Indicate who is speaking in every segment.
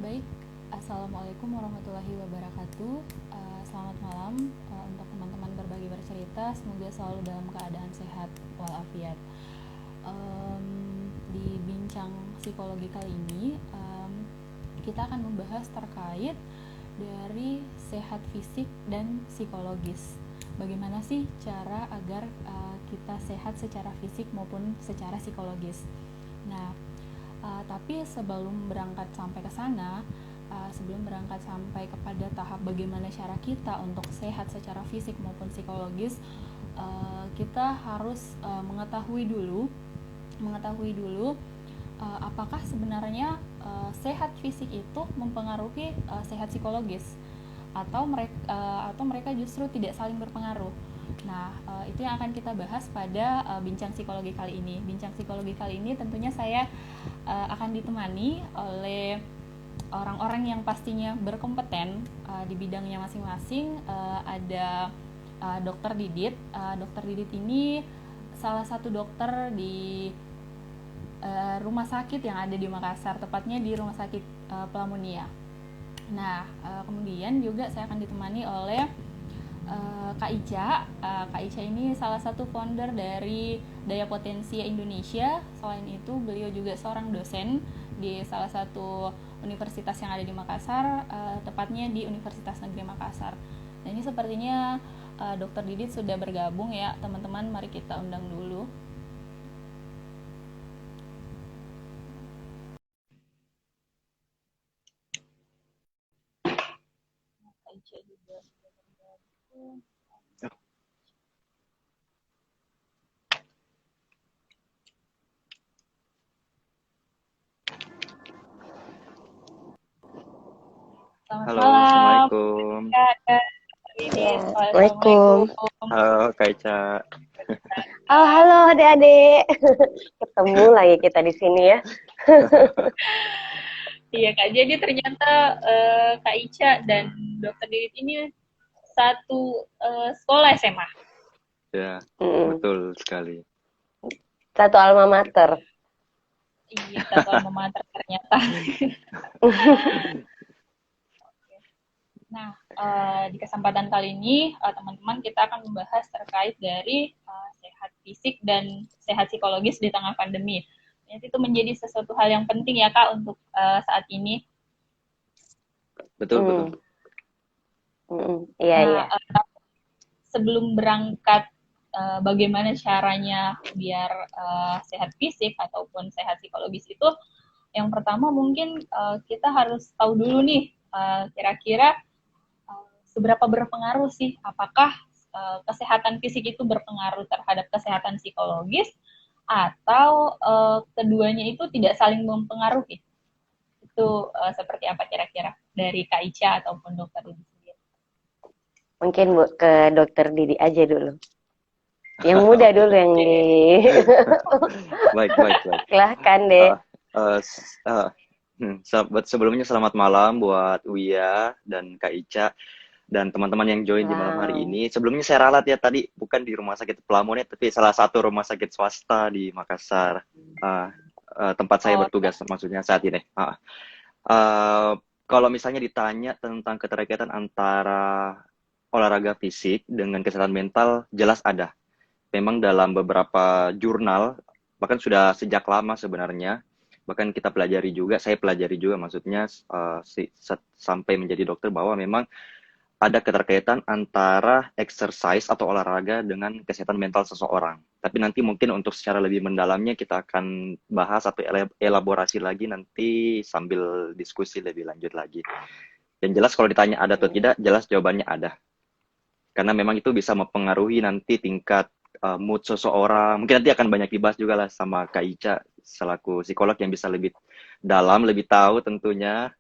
Speaker 1: Baik, Assalamualaikum warahmatullahi wabarakatuh. Selamat malam untuk teman-teman berbagi bercerita. Semoga selalu dalam keadaan sehat walafiat. Di bincang psikologi kali ini, kita akan membahas terkait dari sehat fisik dan psikologis. Bagaimana sih cara agar kita sehat secara fisik maupun secara psikologis? Nah, tapi sebelum berangkat sampai ke sana, sebelum berangkat sampai kepada tahap bagaimana cara kita untuk sehat secara fisik maupun psikologis, kita harus mengetahui dulu apakah sebenarnya sehat fisik itu mempengaruhi sehat psikologis atau mereka justru tidak saling berpengaruh. Nah, itu yang akan kita bahas pada bincang psikologi kali ini. Bincang psikologi kali ini tentunya saya akan ditemani oleh orang-orang yang pastinya berkompeten di bidangnya masing-masing. Ada Dokter Didit. Dokter Didit ini salah satu dokter di rumah sakit yang ada di Makassar, tepatnya di Rumah Sakit Pelamunia. Nah, kemudian juga saya akan ditemani oleh Kak Ica. Kak Ica ini salah satu founder dari Daya Potensia Indonesia. Selain itu, beliau juga seorang dosen di salah satu universitas yang ada di Makassar, tepatnya di Universitas Negeri Makassar. Nah, ini sepertinya Dokter Didit sudah bergabung ya, teman-teman. Mari kita undang dulu. Kak Ica juga sudah bergabung. Selamat
Speaker 2: Halo,
Speaker 1: malam,
Speaker 2: Assalamualaikum.
Speaker 1: Kak Didit.
Speaker 3: Ya,
Speaker 1: Assalamualaikum.
Speaker 3: Assalamualaikum.
Speaker 2: Halo, Kak Ica.
Speaker 3: Oh, halo adik-adik. Ketemu lagi kita di sini ya.
Speaker 1: Iya Kak, jadi ternyata Kak Ica dan Dokter Didit ini satu sekolah SMA.
Speaker 2: Ya,
Speaker 3: Mm,
Speaker 2: betul sekali.
Speaker 3: Satu alma mater.
Speaker 1: Iya, satu alma mater ternyata. Nah, di kesempatan kali ini teman-teman kita akan membahas terkait dari sehat fisik dan sehat psikologis di tengah pandemi. Jadi itu menjadi sesuatu hal yang penting ya Kak untuk saat ini.
Speaker 2: Betul, betul.
Speaker 3: Mm, iya,
Speaker 1: Nah,
Speaker 3: iya.
Speaker 1: sebelum berangkat bagaimana caranya biar sehat fisik ataupun sehat psikologis itu, yang pertama mungkin kita harus tahu dulu nih kira-kira seberapa berpengaruh sih, apakah kesehatan fisik itu berpengaruh terhadap kesehatan psikologis atau keduanya itu tidak saling mempengaruhi. Itu seperti apa kira-kira dari Kak Ica ataupun dokter Didi sendiri?
Speaker 3: Mungkin Bu ke dokter Didi aja dulu. Yang muda
Speaker 2: Oke.
Speaker 3: dulu yang di
Speaker 2: Baik, baik, baik.
Speaker 3: silahkan deh.
Speaker 2: Uh, uh, s- uh, Sebelumnya selamat malam buat Uya dan Kak Ica dan teman-teman yang join di malam hari
Speaker 3: Wow.
Speaker 2: ini. Sebelumnya saya ralat ya tadi, bukan di Rumah Sakit Pelamunia, tapi salah satu rumah sakit swasta di Makassar. Uh, Tempat saya
Speaker 1: Oh,
Speaker 2: bertugas maksudnya saat ini. Uh, Kalau misalnya ditanya tentang keterkaitan antara olahraga fisik dengan kesehatan mental, jelas ada. Memang dalam beberapa jurnal, bahkan sudah sejak lama sebenarnya, bahkan kita pelajari juga, saya pelajari juga maksudnya sampai menjadi dokter bahwa memang ada keterkaitan antara exercise atau olahraga dengan kesehatan mental seseorang. Tapi nanti mungkin untuk secara lebih mendalamnya kita akan bahas atau elaborasi lagi nanti sambil diskusi lebih lanjut lagi. Dan jelas kalau ditanya ada atau tidak, jelas jawabannya ada. Karena memang itu bisa mempengaruhi nanti tingkat mood seseorang. Mungkin nanti akan banyak dibahas juga lah sama Kak Ica selaku psikolog yang bisa lebih dalam, lebih tahu tentunya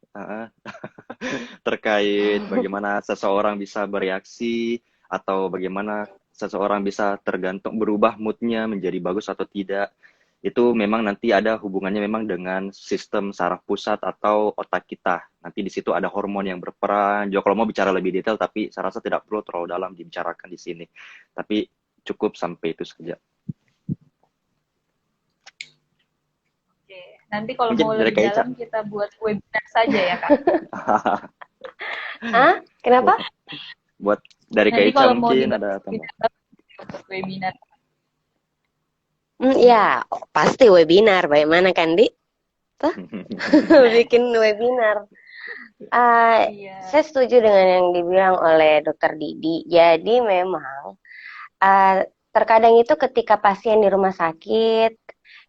Speaker 2: terkait bagaimana seseorang bisa bereaksi atau bagaimana seseorang bisa tergantung berubah moodnya menjadi bagus atau tidak. Itu memang nanti ada hubungannya memang dengan sistem saraf pusat atau otak kita. Nanti di situ ada hormon yang berperan. Juga kalau mau bicara lebih detail, tapi saya rasa tidak perlu terlalu dalam dibicarakan di sini. Tapi cukup sampai itu saja.
Speaker 1: oke. Nanti kalau
Speaker 2: Mungkin
Speaker 1: mau
Speaker 2: dari
Speaker 1: lebih
Speaker 2: Kak Ica.
Speaker 1: dalam kita buat webinar saja ya Kak.
Speaker 3: Ah, kenapa?
Speaker 2: Buat dari Kak
Speaker 1: Nanti
Speaker 2: Ica
Speaker 1: kalau mau
Speaker 2: mungkin
Speaker 1: dibahas
Speaker 2: ada
Speaker 1: lebih
Speaker 2: tambah.
Speaker 1: dalam untuk webinar.
Speaker 3: Ya, pasti webinar. Bagaimana kan, Di? Tuh, bikin webinar.
Speaker 1: Iya.
Speaker 3: Saya setuju dengan yang dibilang oleh Dokter Didi. Jadi memang terkadang itu ketika pasien di rumah sakit,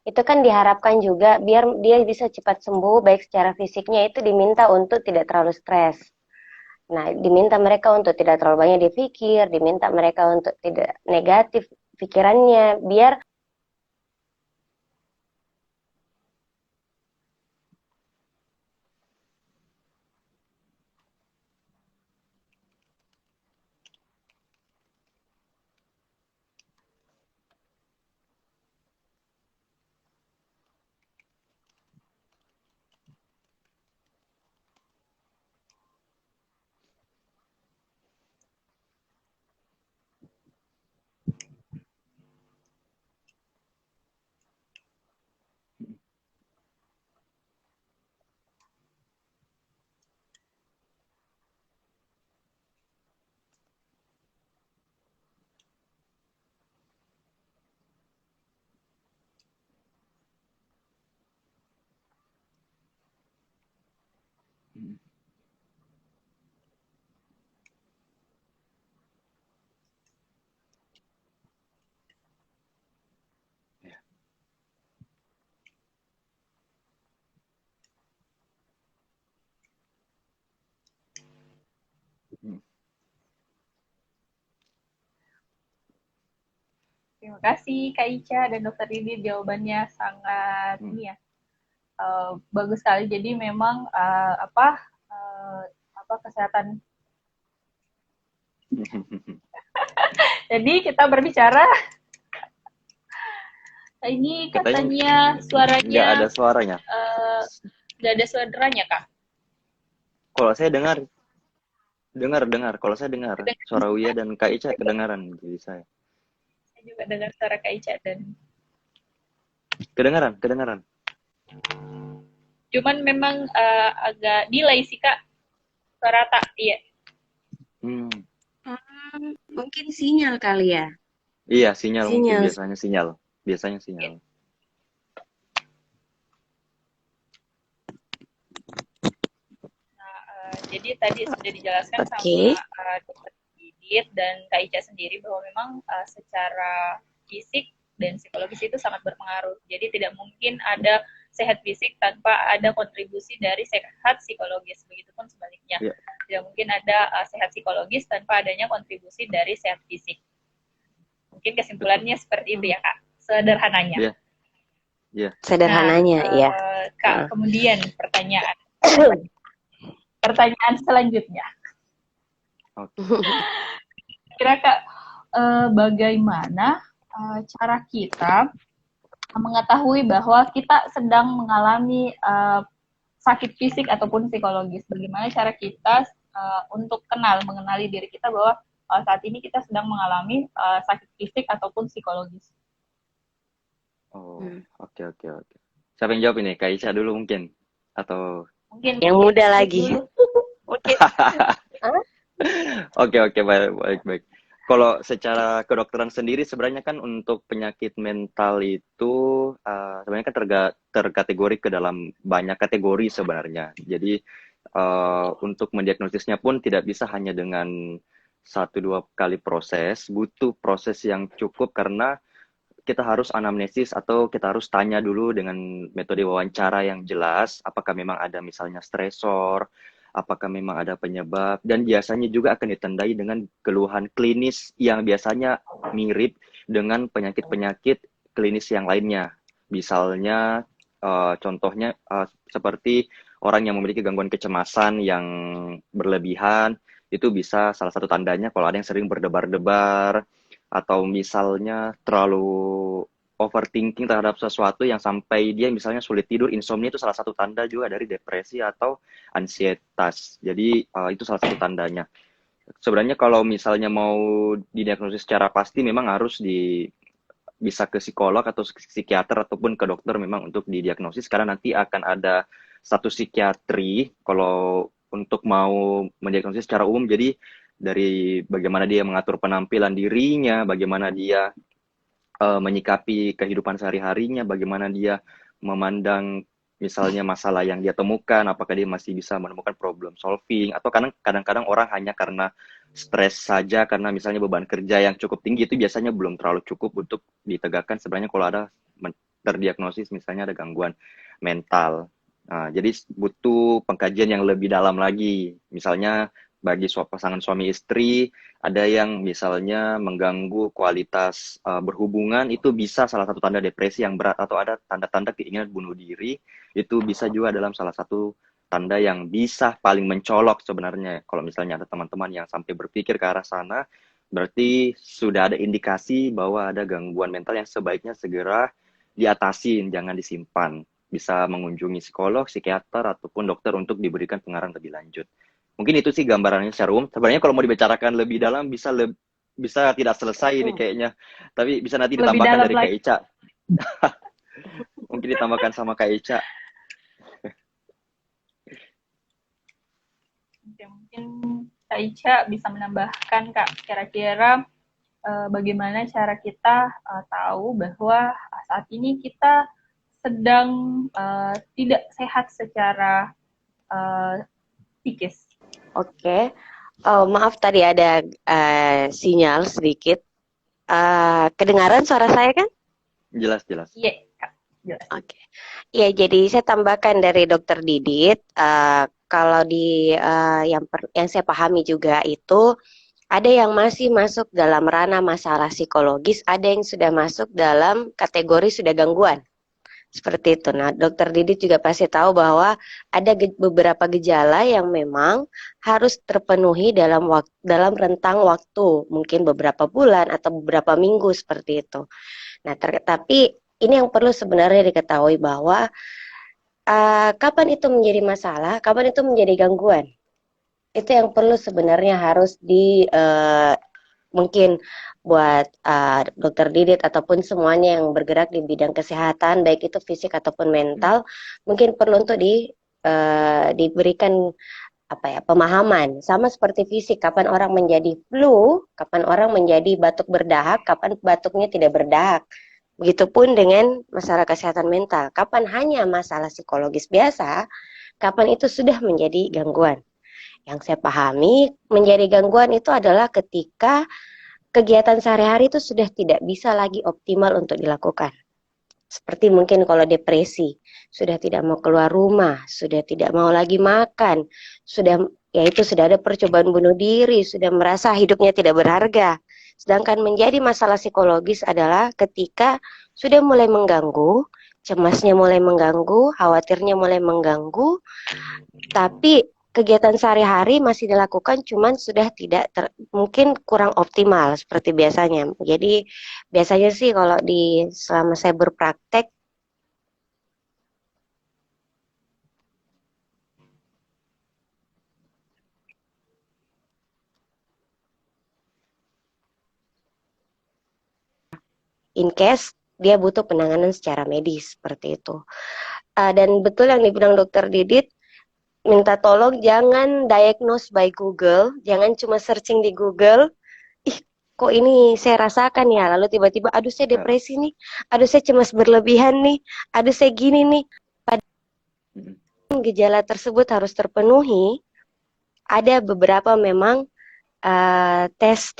Speaker 3: itu kan diharapkan juga biar dia bisa cepat sembuh, baik secara fisiknya itu diminta untuk tidak terlalu stres. Nah, diminta mereka untuk tidak terlalu banyak dipikir, diminta mereka untuk tidak negatif pikirannya, biar
Speaker 1: Terima kasih Kak Ica dan Dokter Didi, jawabannya sangat ini ya, bagus sekali. Jadi memang kesehatan. Jadi kita berbicara. Ini katanya suaranya
Speaker 2: nggak ada suaranya.
Speaker 1: Nggak ada suaranya Kak.
Speaker 2: Kalau saya dengar. Kalau saya dengar suara Uya dan Kak Ica kedengaran jadi saya.
Speaker 1: Saya juga dengar suara Kak Ica dan
Speaker 2: Kedengaran.
Speaker 1: cuman memang agak delay sih Kak. Suara tak, iya.
Speaker 3: mungkin sinyal kali ya.
Speaker 2: Iya, sinyal mungkin
Speaker 3: Sinyal.
Speaker 2: biasanya sinyal.
Speaker 1: Jadi tadi sudah dijelaskan sama Dokter Didit dan Kak Ica sendiri bahwa memang secara fisik dan psikologis itu sangat berpengaruh. Jadi tidak mungkin ada sehat fisik tanpa ada kontribusi dari sehat psikologis. Begitupun sebaliknya. Yeah. Tidak mungkin ada sehat psikologis tanpa adanya kontribusi dari sehat fisik. Mungkin kesimpulannya seperti itu ya Kak, sederhananya.
Speaker 2: Iya. Yeah.
Speaker 3: Sederhananya, ya.
Speaker 1: Kak, kemudian pertanyaan selanjutnya. Kira Kak, bagaimana cara kita mengetahui bahwa kita sedang mengalami sakit fisik ataupun psikologis? Bagaimana cara kita untuk mengenali diri kita bahwa saat ini kita sedang mengalami sakit fisik ataupun psikologis?
Speaker 2: Oke. Siapa yang jawab ini? Kak Isha dulu mungkin? Atau
Speaker 3: mungkin yang muda lagi.
Speaker 1: Oke.
Speaker 2: Oke, baik. Kalau secara kedokteran sendiri sebenarnya kan untuk penyakit mental itu sebenarnya kan terkategori ke dalam banyak kategori sebenarnya. Jadi untuk mendiagnosisnya pun tidak bisa hanya dengan 1-2 kali proses, butuh proses yang cukup karena kita harus anamnesis atau kita harus tanya dulu dengan metode wawancara yang jelas, apakah memang ada misalnya stresor, apakah memang ada penyebab, dan biasanya juga akan ditandai dengan keluhan klinis yang biasanya mirip dengan penyakit-penyakit klinis yang lainnya. Misalnya, contohnya seperti orang yang memiliki gangguan kecemasan yang berlebihan, itu bisa salah satu tandanya kalau ada yang sering berdebar-debar, atau misalnya terlalu overthinking terhadap sesuatu yang sampai dia misalnya sulit tidur, insomnia itu salah satu tanda juga dari depresi atau ansietas. Jadi itu salah satu tandanya. Sebenarnya kalau misalnya mau didiagnosis secara pasti memang harus bisa ke psikolog atau psikiater ataupun ke dokter memang untuk didiagnosis, karena nanti akan ada satu psikiatri kalau untuk mau mendiagnosis secara umum. Jadi dari bagaimana dia mengatur penampilan dirinya, bagaimana dia menyikapi kehidupan sehari-harinya, bagaimana dia memandang misalnya masalah yang dia temukan, apakah dia masih bisa menemukan problem solving, atau kadang-kadang orang hanya karena stres saja, karena misalnya beban kerja yang cukup tinggi, itu biasanya belum terlalu cukup untuk ditegakkan sebenarnya kalau ada terdiagnosis misalnya ada gangguan mental. Nah, jadi butuh pengkajian yang lebih dalam lagi. Misalnya bagi pasangan suami istri, ada yang misalnya mengganggu kualitas berhubungan, itu bisa salah satu tanda depresi yang berat, atau ada tanda-tanda keinginan bunuh diri, itu bisa juga dalam salah satu tanda yang bisa paling mencolok sebenarnya. Kalau misalnya ada teman-teman yang sampai berpikir ke arah sana, berarti sudah ada indikasi bahwa ada gangguan mental yang sebaiknya segera diatasin, jangan disimpan. Bisa mengunjungi psikolog, psikiater, ataupun dokter untuk diberikan pengarahan lebih lanjut. Mungkin itu sih gambarannya secara umum. Sebenarnya kalau mau dibicarakan lebih dalam bisa tidak selesai ini kayaknya. Tapi bisa nanti
Speaker 1: Lebih
Speaker 2: ditambahkan
Speaker 1: dalam
Speaker 2: dari Kak
Speaker 1: lagi.
Speaker 2: Ica. Mungkin ditambahkan sama Kak Ica.
Speaker 1: Mungkin Kak Ica bisa menambahkan, Kak, kira-kira bagaimana cara kita tahu bahwa saat ini kita sedang tidak sehat secara psikis.
Speaker 3: Oke. Oh, maaf tadi ada sinyal sedikit. Kedengaran suara saya kan?
Speaker 2: Jelas, jelas.
Speaker 1: Iya, Kak. Jelas.
Speaker 3: Oke. Ya, jadi saya tambahkan dari Dokter Didit. Kalau di yang saya pahami juga itu ada yang masih masuk dalam ranah masalah psikologis, ada yang sudah masuk dalam kategori sudah gangguan. Seperti itu. Nah, Dokter Didit juga pasti tahu bahwa ada beberapa gejala yang memang harus terpenuhi dalam rentang waktu, mungkin beberapa bulan atau beberapa minggu seperti itu. Nah, tapi ini yang perlu sebenarnya diketahui bahwa kapan itu menjadi masalah, kapan itu menjadi gangguan. Itu yang perlu sebenarnya harus mungkin buat Dokter Didit ataupun semuanya yang bergerak di bidang kesehatan, baik itu fisik ataupun mental, mungkin perlu untuk diberikan pemahaman. Sama seperti fisik, kapan orang menjadi flu, kapan orang menjadi batuk berdahak, kapan batuknya tidak berdahak. Begitupun dengan masalah kesehatan mental, kapan hanya masalah psikologis biasa, kapan itu sudah menjadi gangguan. Yang saya pahami, menjadi gangguan itu adalah ketika kegiatan sehari-hari itu sudah tidak bisa lagi optimal untuk dilakukan. Seperti mungkin kalau depresi, sudah tidak mau keluar rumah, sudah tidak mau lagi makan, sudah ada percobaan bunuh diri, sudah merasa hidupnya tidak berharga. Sedangkan menjadi masalah psikologis adalah ketika sudah mulai mengganggu, cemasnya mulai mengganggu, khawatirnya mulai mengganggu, tapi kegiatan sehari-hari masih dilakukan, cuman sudah tidak mungkin kurang optimal seperti biasanya. Jadi biasanya sih kalau selama saya berpraktek, in case dia butuh penanganan secara medis seperti itu. Dan betul yang dibilang Dokter Didit, minta tolong jangan diagnose by Google, jangan cuma searching di Google, kok ini saya rasakan ya, lalu tiba-tiba aduh saya depresi nih, aduh saya cemas berlebihan nih, aduh saya gini nih. Padahal gejala tersebut harus terpenuhi, ada beberapa memang tes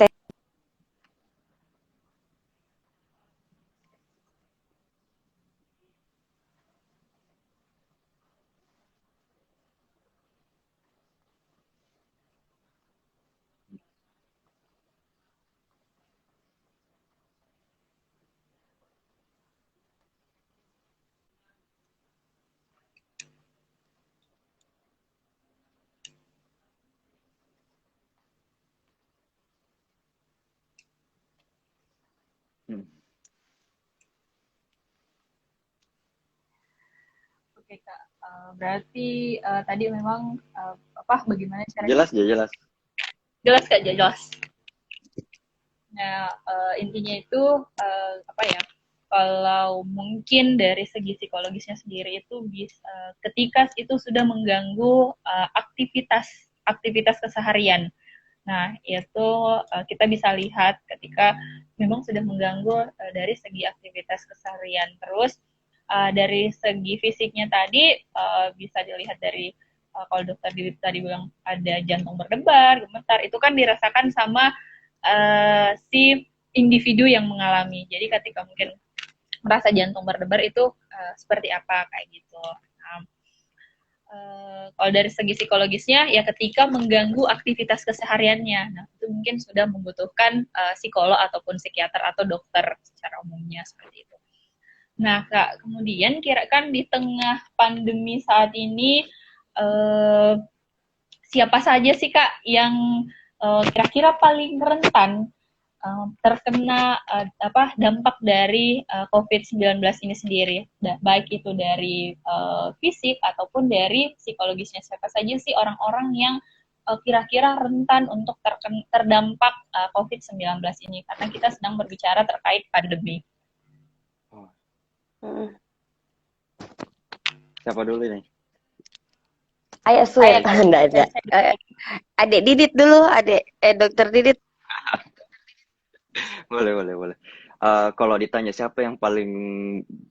Speaker 1: Oke, Kak. Berarti tadi memang bagaimana cara
Speaker 2: Jelas, jelas.
Speaker 1: Jelas, Kak, jelas. Nah, intinya itu kalau mungkin dari segi psikologisnya sendiri itu bisa ketika itu sudah mengganggu aktivitas keseharian. Nah, itu kita bisa lihat ketika memang sudah mengganggu dari segi aktivitas keseharian. Terus dari segi fisiknya tadi bisa dilihat dari kalau dokter Didi tadi bilang ada jantung berdebar, gemetar, itu kan dirasakan sama si individu yang mengalami. Jadi ketika mungkin merasa jantung berdebar itu seperti apa kayak gitu. Kalau dari segi psikologisnya ya ketika mengganggu aktivitas kesehariannya, nah itu mungkin sudah membutuhkan psikolog ataupun psikiater atau dokter secara umumnya seperti itu. Nah Kak, kemudian kira kan di tengah pandemi saat ini siapa saja sih Kak yang kira-kira paling rentan terkena dampak dari COVID-19 ini sendiri, baik itu dari fisik ataupun dari psikologisnya. Siapa saja sih orang-orang yang kira-kira rentan untuk terdampak COVID-19 ini, karena kita sedang berbicara terkait pandemi.
Speaker 2: Siapa dulu nih?
Speaker 3: Ayo Sweet, enggak ada. Adek Didit dulu, Dokter Didit.
Speaker 2: Boleh. Kalau ditanya siapa yang paling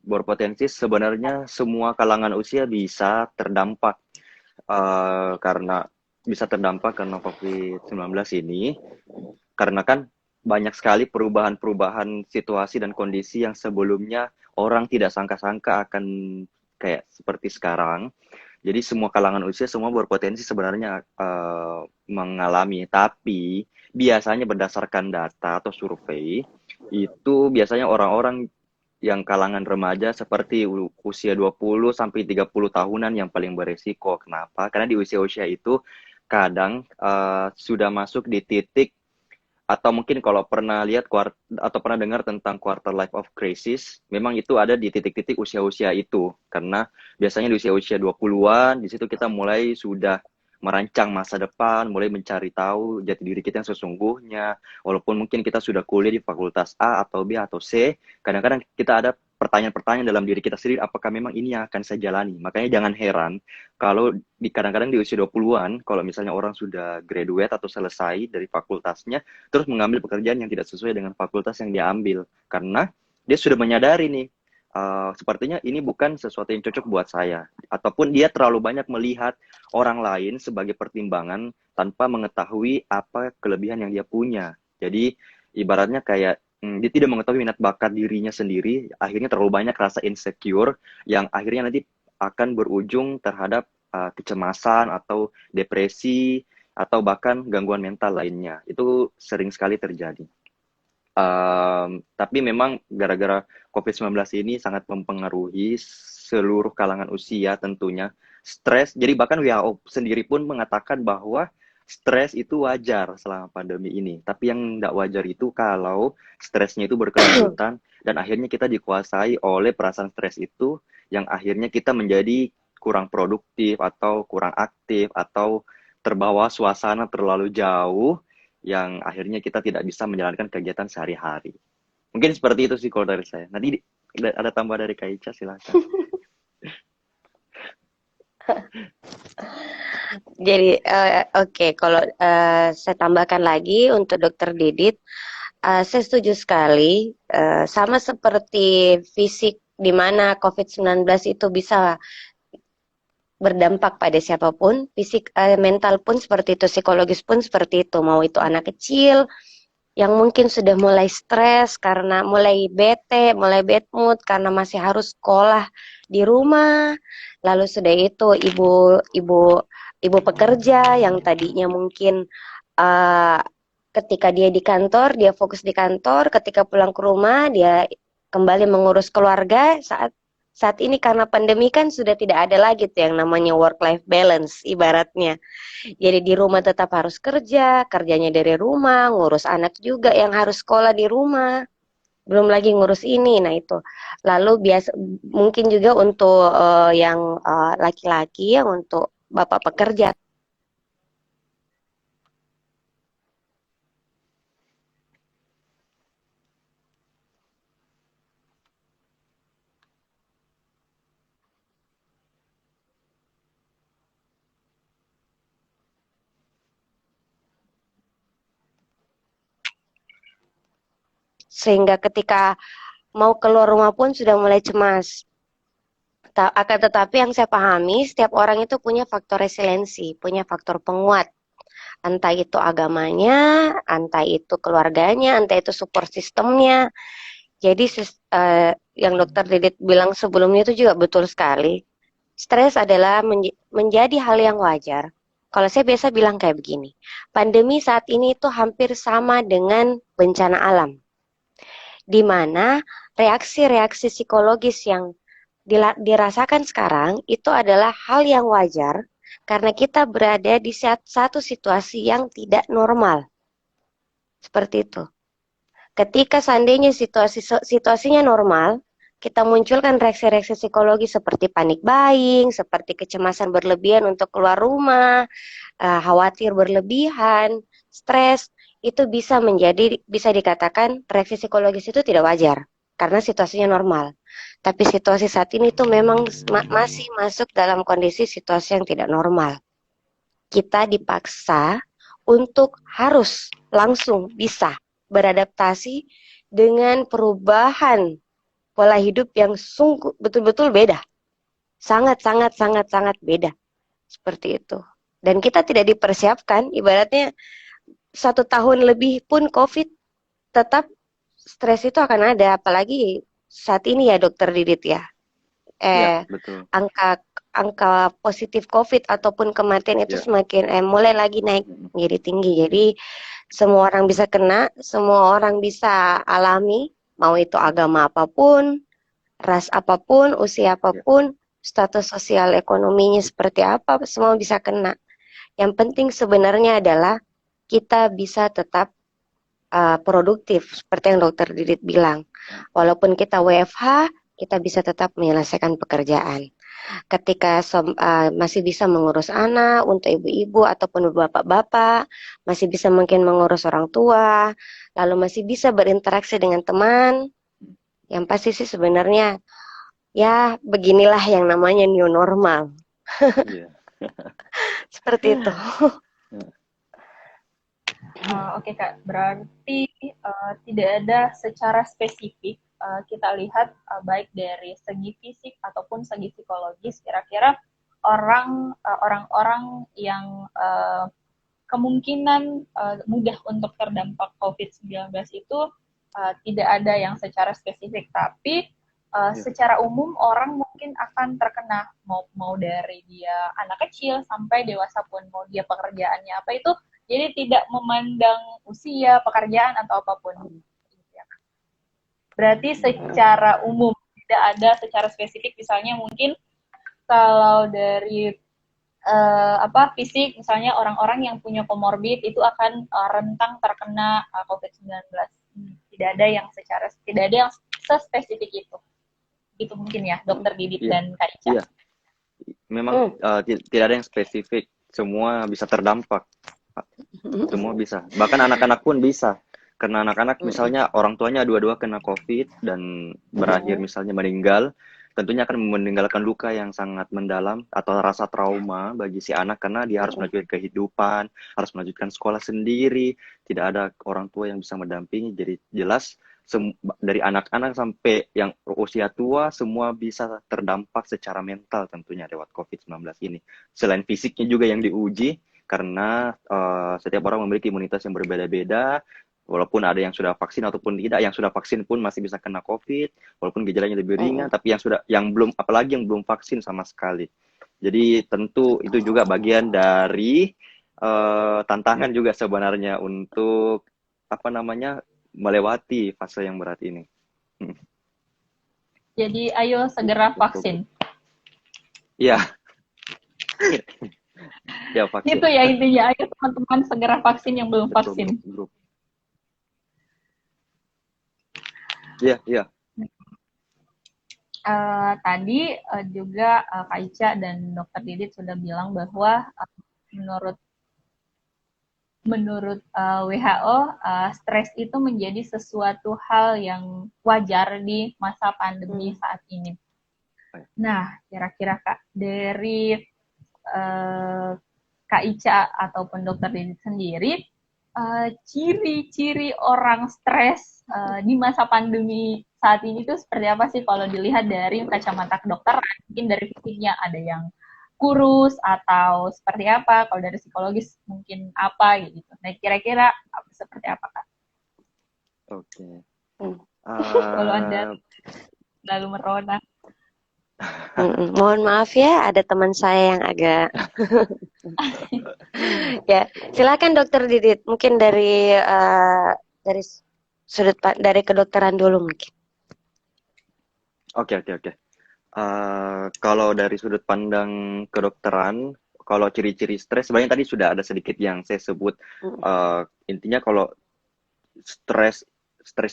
Speaker 2: berpotensi, sebenarnya semua kalangan usia bisa terdampak karena COVID-19 ini. Karena kan banyak sekali perubahan-perubahan situasi dan kondisi yang sebelumnya orang tidak sangka-sangka akan kayak seperti sekarang. Jadi semua kalangan usia semua berpotensi sebenarnya mengalami, tapi biasanya berdasarkan data atau survei itu biasanya orang-orang yang kalangan remaja seperti usia 20 sampai 30 tahunan yang paling beresiko. Kenapa? Karena di usia-usia itu kadang sudah masuk di titik, atau mungkin kalau pernah lihat atau pernah dengar tentang quarter life of crisis, memang itu ada di titik-titik usia-usia itu. Karena biasanya di usia-usia 20-an, di situ kita mulai sudah merancang masa depan, mulai mencari tahu jati diri kita yang sesungguhnya. Walaupun mungkin kita sudah kuliah di fakultas A atau B atau C, kadang-kadang kita ada pertanyaan-pertanyaan dalam diri kita sendiri, apakah memang ini yang akan saya jalani. Makanya jangan heran kalau kadang-kadang di usia 20-an, kalau misalnya orang sudah graduate atau selesai dari fakultasnya, terus mengambil pekerjaan yang tidak sesuai dengan fakultas yang dia ambil. Karena dia sudah menyadari nih, sepertinya ini bukan sesuatu yang cocok buat saya. Ataupun dia terlalu banyak melihat orang lain sebagai pertimbangan tanpa mengetahui apa kelebihan yang dia punya. Jadi ibaratnya kayak dia tidak mengetahui minat bakat dirinya sendiri, akhirnya terlalu banyak rasa insecure yang akhirnya nanti akan berujung terhadap kecemasan atau depresi atau bahkan gangguan mental lainnya. Itu sering sekali terjadi. Tapi memang gara-gara COVID-19 ini sangat mempengaruhi seluruh kalangan usia tentunya. Stres, jadi bahkan WHO sendiri pun mengatakan bahwa stres itu wajar selama pandemi ini. Tapi yang tidak wajar itu kalau stresnya itu berkelanjutan dan akhirnya kita dikuasai oleh perasaan stres itu yang akhirnya kita menjadi kurang produktif atau kurang aktif atau terbawa suasana terlalu jauh yang akhirnya kita tidak bisa menjalankan kegiatan sehari-hari. Mungkin seperti itu sih kalau dari saya. Nanti ada tambah dari Kak Ica, silakan.
Speaker 3: Jadi oke, kalau saya tambahkan lagi untuk Dokter Didit, saya setuju sekali, sama seperti fisik di mana COVID-19 itu bisa berdampak pada siapapun, fisik, mental pun seperti itu, psikologis pun seperti itu, mau itu anak kecil yang mungkin sudah mulai stres karena mulai bete, mulai bad mood karena masih harus sekolah di rumah. Lalu sudah itu ibu pekerja yang tadinya mungkin ketika dia di kantor, dia fokus di kantor, ketika pulang ke rumah dia kembali mengurus keluarga. Saat ini karena pandemi kan sudah tidak ada lagi tuh yang namanya work life balance ibaratnya. Jadi di rumah tetap harus kerja, kerjanya dari rumah, ngurus anak juga yang harus sekolah di rumah, belum lagi ngurus ini. Nah itu. Lalu mungkin juga untuk yang laki-laki, yang untuk bapak pekerja. sehingga ketika mau keluar rumah pun sudah mulai cemas. Akan tetapi yang saya pahami, setiap orang itu punya faktor resiliensi, punya faktor penguat. Entah itu agamanya, entah itu keluarganya, entah itu support sistemnya. Jadi yang dokter Didit bilang sebelumnya itu juga betul sekali. Stres adalah menjadi hal yang wajar. Kalau saya biasa bilang kayak begini, pandemi saat ini itu hampir sama dengan bencana alam, di mana reaksi-reaksi psikologis yang dirasakan sekarang itu adalah hal yang wajar karena kita berada di satu situasi yang tidak normal. Seperti itu. Ketika seandainya situasinya normal, kita munculkan reaksi-reaksi psikologi seperti panik buying, seperti kecemasan berlebihan untuk keluar rumah, khawatir berlebihan, stres, itu bisa dikatakan reaksi psikologis itu tidak wajar karena situasinya normal. Tapi situasi saat ini tuh memang masih masuk dalam kondisi situasi yang tidak normal. Kita dipaksa untuk harus langsung bisa beradaptasi dengan perubahan pola hidup yang sungguh betul-betul beda. Sangat beda. Seperti itu. Dan kita tidak dipersiapkan, ibaratnya 1 tahun lebih pun COVID, tetap stres itu akan ada. Apalagi saat ini ya Dokter Didit ya.
Speaker 2: Ya, betul.
Speaker 3: Angka positif COVID ataupun kematian itu semakin mulai lagi naik menjadi tinggi. Jadi semua orang bisa kena, semua orang bisa alami, mau itu agama apapun, ras apapun, usia apapun, status sosial ekonominya seperti apa, semua bisa kena. Yang penting sebenarnya adalah kita bisa tetap produktif, seperti yang Dokter Didit bilang. Walaupun kita WFH, kita bisa tetap menyelesaikan pekerjaan. Ketika masih bisa mengurus anak untuk ibu-ibu ataupun bapak-bapak, masih bisa mungkin mengurus orang tua, lalu masih bisa berinteraksi dengan teman. Yang pasti sih sebenarnya ya beginilah yang namanya new normal. Seperti itu.
Speaker 1: Oke Kak, berarti tidak ada secara spesifik kita lihat baik dari segi fisik ataupun segi psikologis, kira-kira orang-orang yang kemungkinan mudah untuk terdampak COVID-19 itu tidak ada yang secara spesifik, tapi secara umum orang mungkin akan terkena mau dari dia anak kecil sampai dewasa pun, mau dia pekerjaannya apa itu, jadi tidak memandang usia, pekerjaan atau apapun. Berarti secara umum tidak ada secara spesifik, misalnya mungkin kalau dari fisik, misalnya orang-orang yang punya komorbid itu akan rentang terkena COVID-19. Tidak ada yang sespesifik itu. Itu mungkin ya, Dokter Didit dan Kak Ica.
Speaker 2: Iya. Memang tidak ada yang spesifik, semua bisa terdampak. Semua bisa. Bahkan anak-anak pun bisa. Karena anak-anak misalnya orang tuanya dua-dua kena COVID dan berakhir misalnya meninggal, tentunya akan meninggalkan luka yang sangat mendalam atau rasa trauma bagi si anak karena dia harus melanjutkan kehidupan, harus melanjutkan sekolah sendiri, tidak ada orang tua yang bisa mendampingi. Jadi jelas dari anak-anak sampai yang usia tua semua bisa terdampak secara mental tentunya lewat COVID-19 ini. Selain fisiknya juga yang diuji karena setiap orang memiliki imunitas yang berbeda-beda. Walaupun ada yang sudah vaksin ataupun tidak, yang sudah vaksin pun masih bisa kena COVID, walaupun gejalanya lebih ringan, tapi apalagi yang belum vaksin sama sekali. Jadi tentu itu juga bagian dari tantangan juga sebenarnya untuk melewati fase yang berat ini.
Speaker 1: Jadi ayo segera vaksin.
Speaker 2: Iya. Ya, vaksin.
Speaker 1: Itu ya intinya, ayo teman-teman segera vaksin yang belum vaksin.
Speaker 2: Iya.
Speaker 1: Tadi juga Kak Ica dan Dokter Didit sudah bilang bahwa menurut WHO stres itu menjadi sesuatu hal yang wajar di masa pandemi saat ini. Nah, kira-kira Kak, dari Kak Ica ataupun Dokter Didit sendiri, ciri-ciri orang stres di masa pandemi saat ini tuh seperti apa sih kalau dilihat dari kacamata kedokteran? Mungkin dari fisiknya ada yang kurus atau seperti apa? Kalau dari psikologis mungkin apa gitu. Nah, kira-kira seperti apa, Kak?
Speaker 2: Oke.
Speaker 1: Kalau Anda lalu merona.
Speaker 3: Mohon maaf ya, ada teman saya yang agak ya. Silakan Dokter Didit, mungkin dari dari kedokteran dulu mungkin.
Speaker 2: Oke. Kalau dari sudut pandang kedokteran, kalau ciri-ciri stres, sebenarnya tadi sudah ada sedikit yang saya sebut. Intinya kalau stres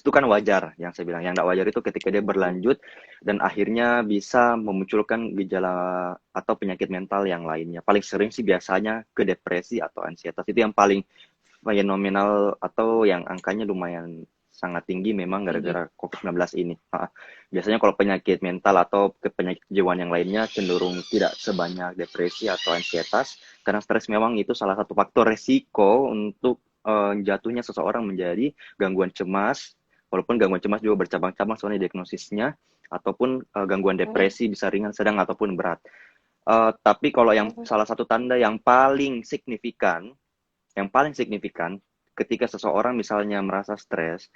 Speaker 2: itu kan wajar, yang saya bilang. Yang tidak wajar itu ketika dia berlanjut dan akhirnya bisa memunculkan gejala atau penyakit mental yang lainnya. Paling sering sih biasanya ke depresi atau ansietas. Itu yang paling fenomenal atau yang angkanya lumayan sangat tinggi memang gara-gara COVID-19 ini. Biasanya kalau penyakit mental atau penyakit kejiwaan yang lainnya cenderung tidak sebanyak depresi atau ansietas, karena stres memang itu salah satu faktor resiko untuk jatuhnya seseorang menjadi gangguan cemas, walaupun gangguan cemas juga bercabang-cabang soalnya diagnosisnya, ataupun gangguan depresi bisa ringan, sedang, ataupun berat. Tapi kalau yang salah satu tanda yang paling signifikan ketika seseorang misalnya merasa stres,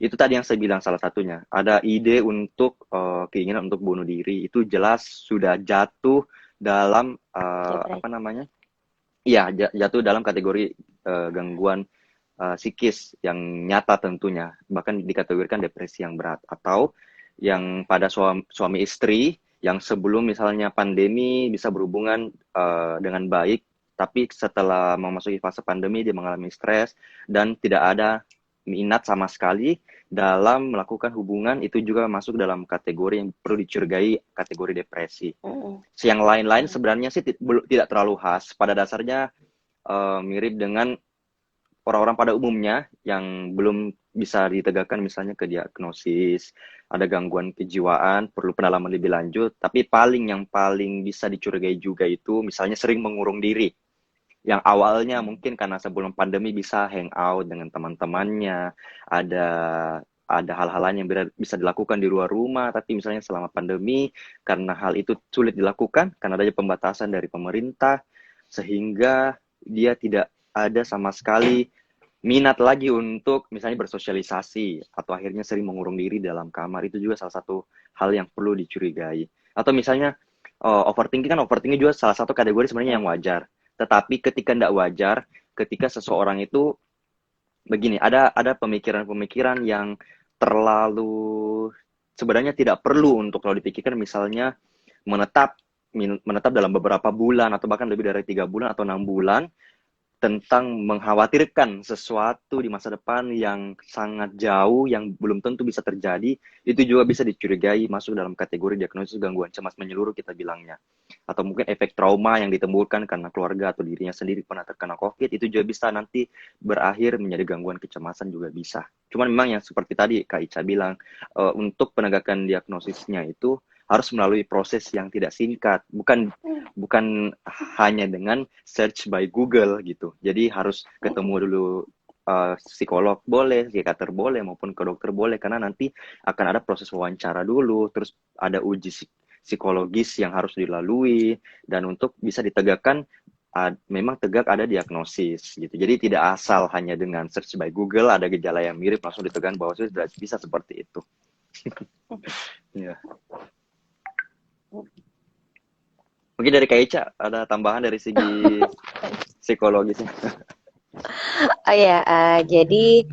Speaker 2: itu tadi yang saya bilang salah satunya, ada ide untuk keinginan untuk bunuh diri, itu jelas sudah jatuh dalam apa namanya? Iya, jatuh dalam kategori gangguan psikis yang nyata tentunya, bahkan dikategorikan depresi yang berat, atau yang pada suami istri yang sebelum misalnya pandemi bisa berhubungan dengan baik, tapi setelah memasuki fase pandemi dia mengalami stres dan tidak ada minat sama sekali dalam melakukan hubungan, itu juga masuk dalam kategori yang perlu dicurigai, kategori depresi. Yang lain-lain sebenarnya sih tidak terlalu khas. Pada dasarnya mirip dengan orang-orang pada umumnya yang belum bisa ditegakkan misalnya ke diagnosis, ada gangguan kejiwaan, perlu pendalaman lebih lanjut, tapi yang paling bisa dicurigai juga itu misalnya sering mengurung diri. Yang awalnya mungkin karena sebelum pandemi bisa hangout dengan teman-temannya, ada hal-hal lain yang bisa dilakukan di luar rumah, tapi misalnya selama pandemi, karena hal itu sulit dilakukan, karena adanya pembatasan dari pemerintah, sehingga dia tidak ada sama sekali minat lagi untuk misalnya bersosialisasi, atau akhirnya sering mengurung diri dalam kamar. Itu juga salah satu hal yang perlu dicurigai. Atau misalnya overthinking juga salah satu kategori sebenarnya yang wajar. Tetapi ketika tidak wajar, ketika seseorang itu begini, ada pemikiran-pemikiran yang terlalu sebenarnya tidak perlu untuk kalau dipikirkan, misalnya menetap dalam beberapa bulan atau bahkan lebih dari 3 bulan atau 6 bulan tentang mengkhawatirkan sesuatu di masa depan yang sangat jauh, yang belum tentu bisa terjadi, itu juga bisa dicurigai masuk dalam kategori diagnosis gangguan cemas menyeluruh kita bilangnya. Atau mungkin efek trauma yang ditimbulkan karena keluarga atau dirinya sendiri pernah terkena COVID, itu juga bisa nanti berakhir menjadi gangguan kecemasan juga bisa. Cuman memang yang seperti tadi Kak Ica bilang, untuk penegakan diagnosisnya itu harus melalui proses yang tidak singkat, bukan hanya dengan search by Google gitu. Jadi harus ketemu dulu psikolog boleh, psikiater boleh, maupun ke dokter boleh, karena nanti akan ada proses wawancara dulu, terus ada uji psikologis yang harus dilalui, dan untuk bisa ditegakkan memang tegak ada diagnosis gitu. Jadi tidak asal hanya dengan search by Google ada gejala yang mirip langsung ditegakkan bahwa sudah bisa seperti itu. Ya. Mungkin dari Kak Ica ada tambahan dari segi psikologisnya.
Speaker 3: Oh ya, jadi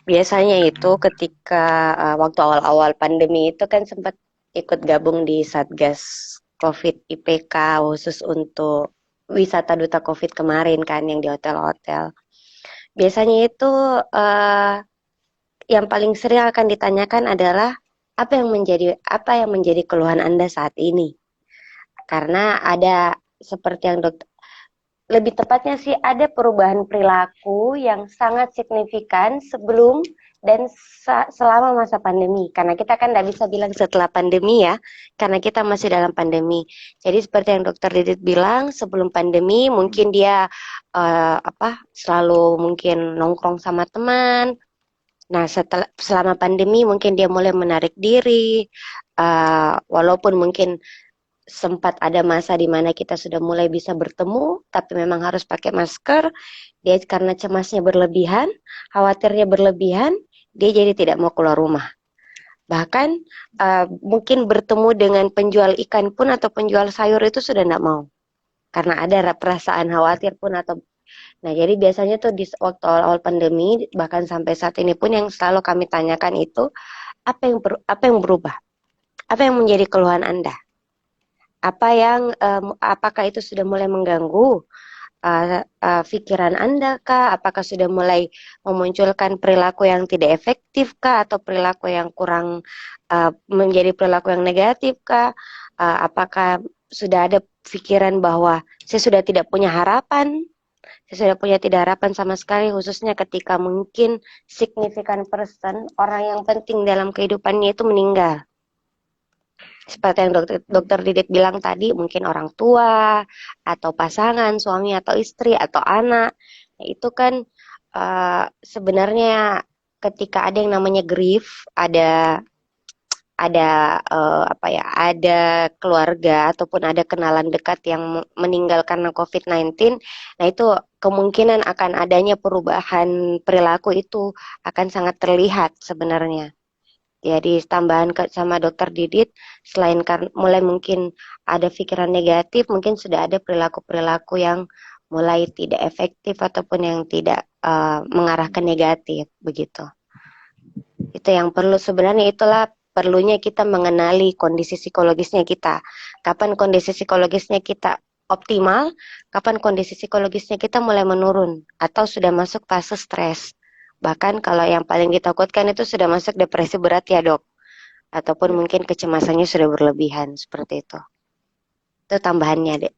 Speaker 3: biasanya itu ketika waktu awal-awal pandemi itu kan sempat ikut gabung di Satgas COVID IPK khusus untuk wisata duta COVID kemarin kan yang di hotel-hotel. Biasanya itu yang paling sering akan ditanyakan adalah apa yang menjadi keluhan Anda saat ini. Karena ada seperti yang lebih tepatnya sih ada perubahan perilaku yang sangat signifikan sebelum dan selama masa pandemi, karena kita kan tidak bisa bilang setelah pandemi ya, karena kita masih dalam pandemi. Jadi seperti yang Dokter Didit bilang, sebelum pandemi mungkin dia selalu mungkin nongkrong sama teman. Nah, selama pandemi mungkin dia mulai menarik diri, walaupun mungkin sempat ada masa di mana kita sudah mulai bisa bertemu, tapi memang harus pakai masker. Dia karena cemasnya berlebihan, khawatirnya berlebihan, dia jadi tidak mau keluar rumah. Bahkan mungkin bertemu dengan penjual ikan pun atau penjual sayur itu sudah tidak mau. Karena ada perasaan khawatir pun atau. Nah, jadi biasanya tuh di waktu awal pandemi, bahkan sampai saat ini pun yang selalu kami tanyakan itu, apa yang berubah? Apa yang menjadi keluhan Anda? Apakah itu sudah mulai mengganggu pikiran Anda kah? Apakah sudah mulai memunculkan perilaku yang tidak efektif kah? Atau perilaku yang kurang menjadi perilaku yang negatif kah? Apakah sudah ada pikiran bahwa saya sudah tidak punya harapan? Saya sudah punya tidak harapan sama sekali, khususnya ketika mungkin significant person, orang yang penting dalam kehidupannya itu meninggal. Seperti yang dokter Didit bilang tadi, mungkin orang tua, atau pasangan, suami atau istri, atau anak. Nah, itu kan sebenarnya ketika ada yang namanya grief, ada keluarga ataupun ada kenalan dekat yang meninggal karena COVID-19, nah itu kemungkinan akan adanya perubahan perilaku itu akan sangat terlihat sebenarnya. Jadi tambahan sama Dokter Didit, selain mulai mungkin ada pikiran negatif, mungkin sudah ada perilaku-perilaku yang mulai tidak efektif ataupun yang tidak mengarah ke negatif begitu. Itu yang perlu sebenarnya, itulah perlunya kita mengenali kondisi psikologisnya kita. Kapan kondisi psikologisnya kita optimal, kapan kondisi psikologisnya kita mulai menurun atau sudah masuk fase stres. Bahkan kalau yang paling ditakutkan itu sudah masuk depresi berat ya dok, ataupun mungkin kecemasannya sudah berlebihan, seperti itu. Itu tambahannya dek.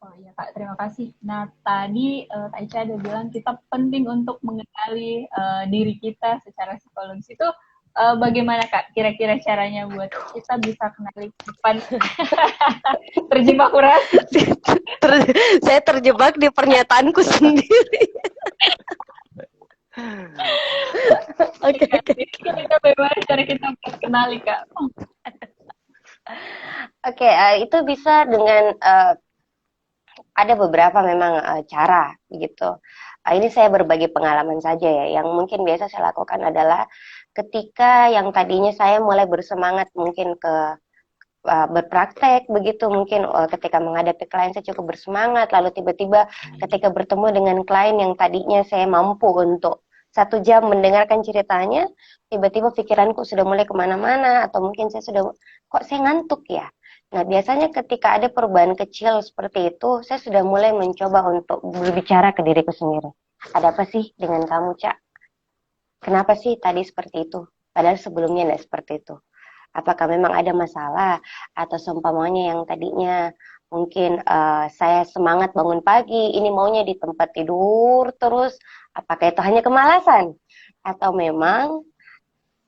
Speaker 1: Oh iya Kak, terima kasih. Nah tadi Kak Ica ada bilang kita penting untuk mengenali diri kita secara psikologis. Itu bagaimana Kak kira-kira caranya buat kita bisa kenali depan? Terjebak kuras.
Speaker 3: Saya terjebak di pernyataanku sendiri. Oke.
Speaker 1: Kita bagaimana cara kita kenali Kak?
Speaker 3: Oke, itu bisa dengan ada beberapa memang cara begitu. Ini saya berbagi pengalaman saja ya. Yang mungkin biasa saya lakukan adalah ketika yang tadinya saya mulai bersemangat mungkin ke berpraktek begitu, mungkin ketika menghadapi klien saya cukup bersemangat, lalu tiba-tiba ketika bertemu dengan klien yang tadinya saya mampu untuk 1 jam mendengarkan ceritanya, tiba-tiba pikiranku sudah mulai kemana-mana, atau mungkin saya sudah, kok saya ngantuk ya. Nah biasanya ketika ada perubahan kecil seperti itu, saya sudah mulai mencoba untuk berbicara ke diriku sendiri. Ada apa sih dengan kamu Cak? Kenapa sih tadi seperti itu? Padahal sebelumnya tidak seperti itu. Apakah memang ada masalah, atau seumpamanya yang tadinya mungkin saya semangat bangun pagi, ini maunya di tempat tidur terus, apakah itu hanya kemalasan, atau memang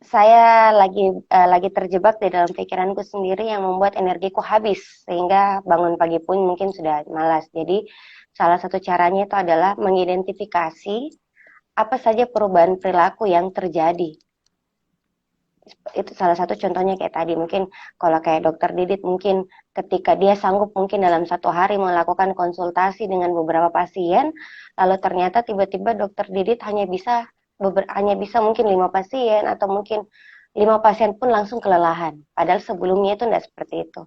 Speaker 3: saya lagi terjebak di dalam pikiranku sendiri yang membuat energiku habis sehingga bangun pagi pun mungkin sudah malas. Jadi salah satu caranya itu adalah mengidentifikasi apa saja perubahan perilaku yang terjadi. Itu salah satu contohnya kayak tadi, mungkin kalau kayak Dokter Didit mungkin ketika dia sanggup mungkin dalam 1 hari melakukan konsultasi dengan beberapa pasien, lalu ternyata tiba-tiba Dokter Didit hanya bisa mungkin 5 pasien, atau mungkin 5 pasien pun langsung kelelahan, padahal sebelumnya itu tidak seperti itu.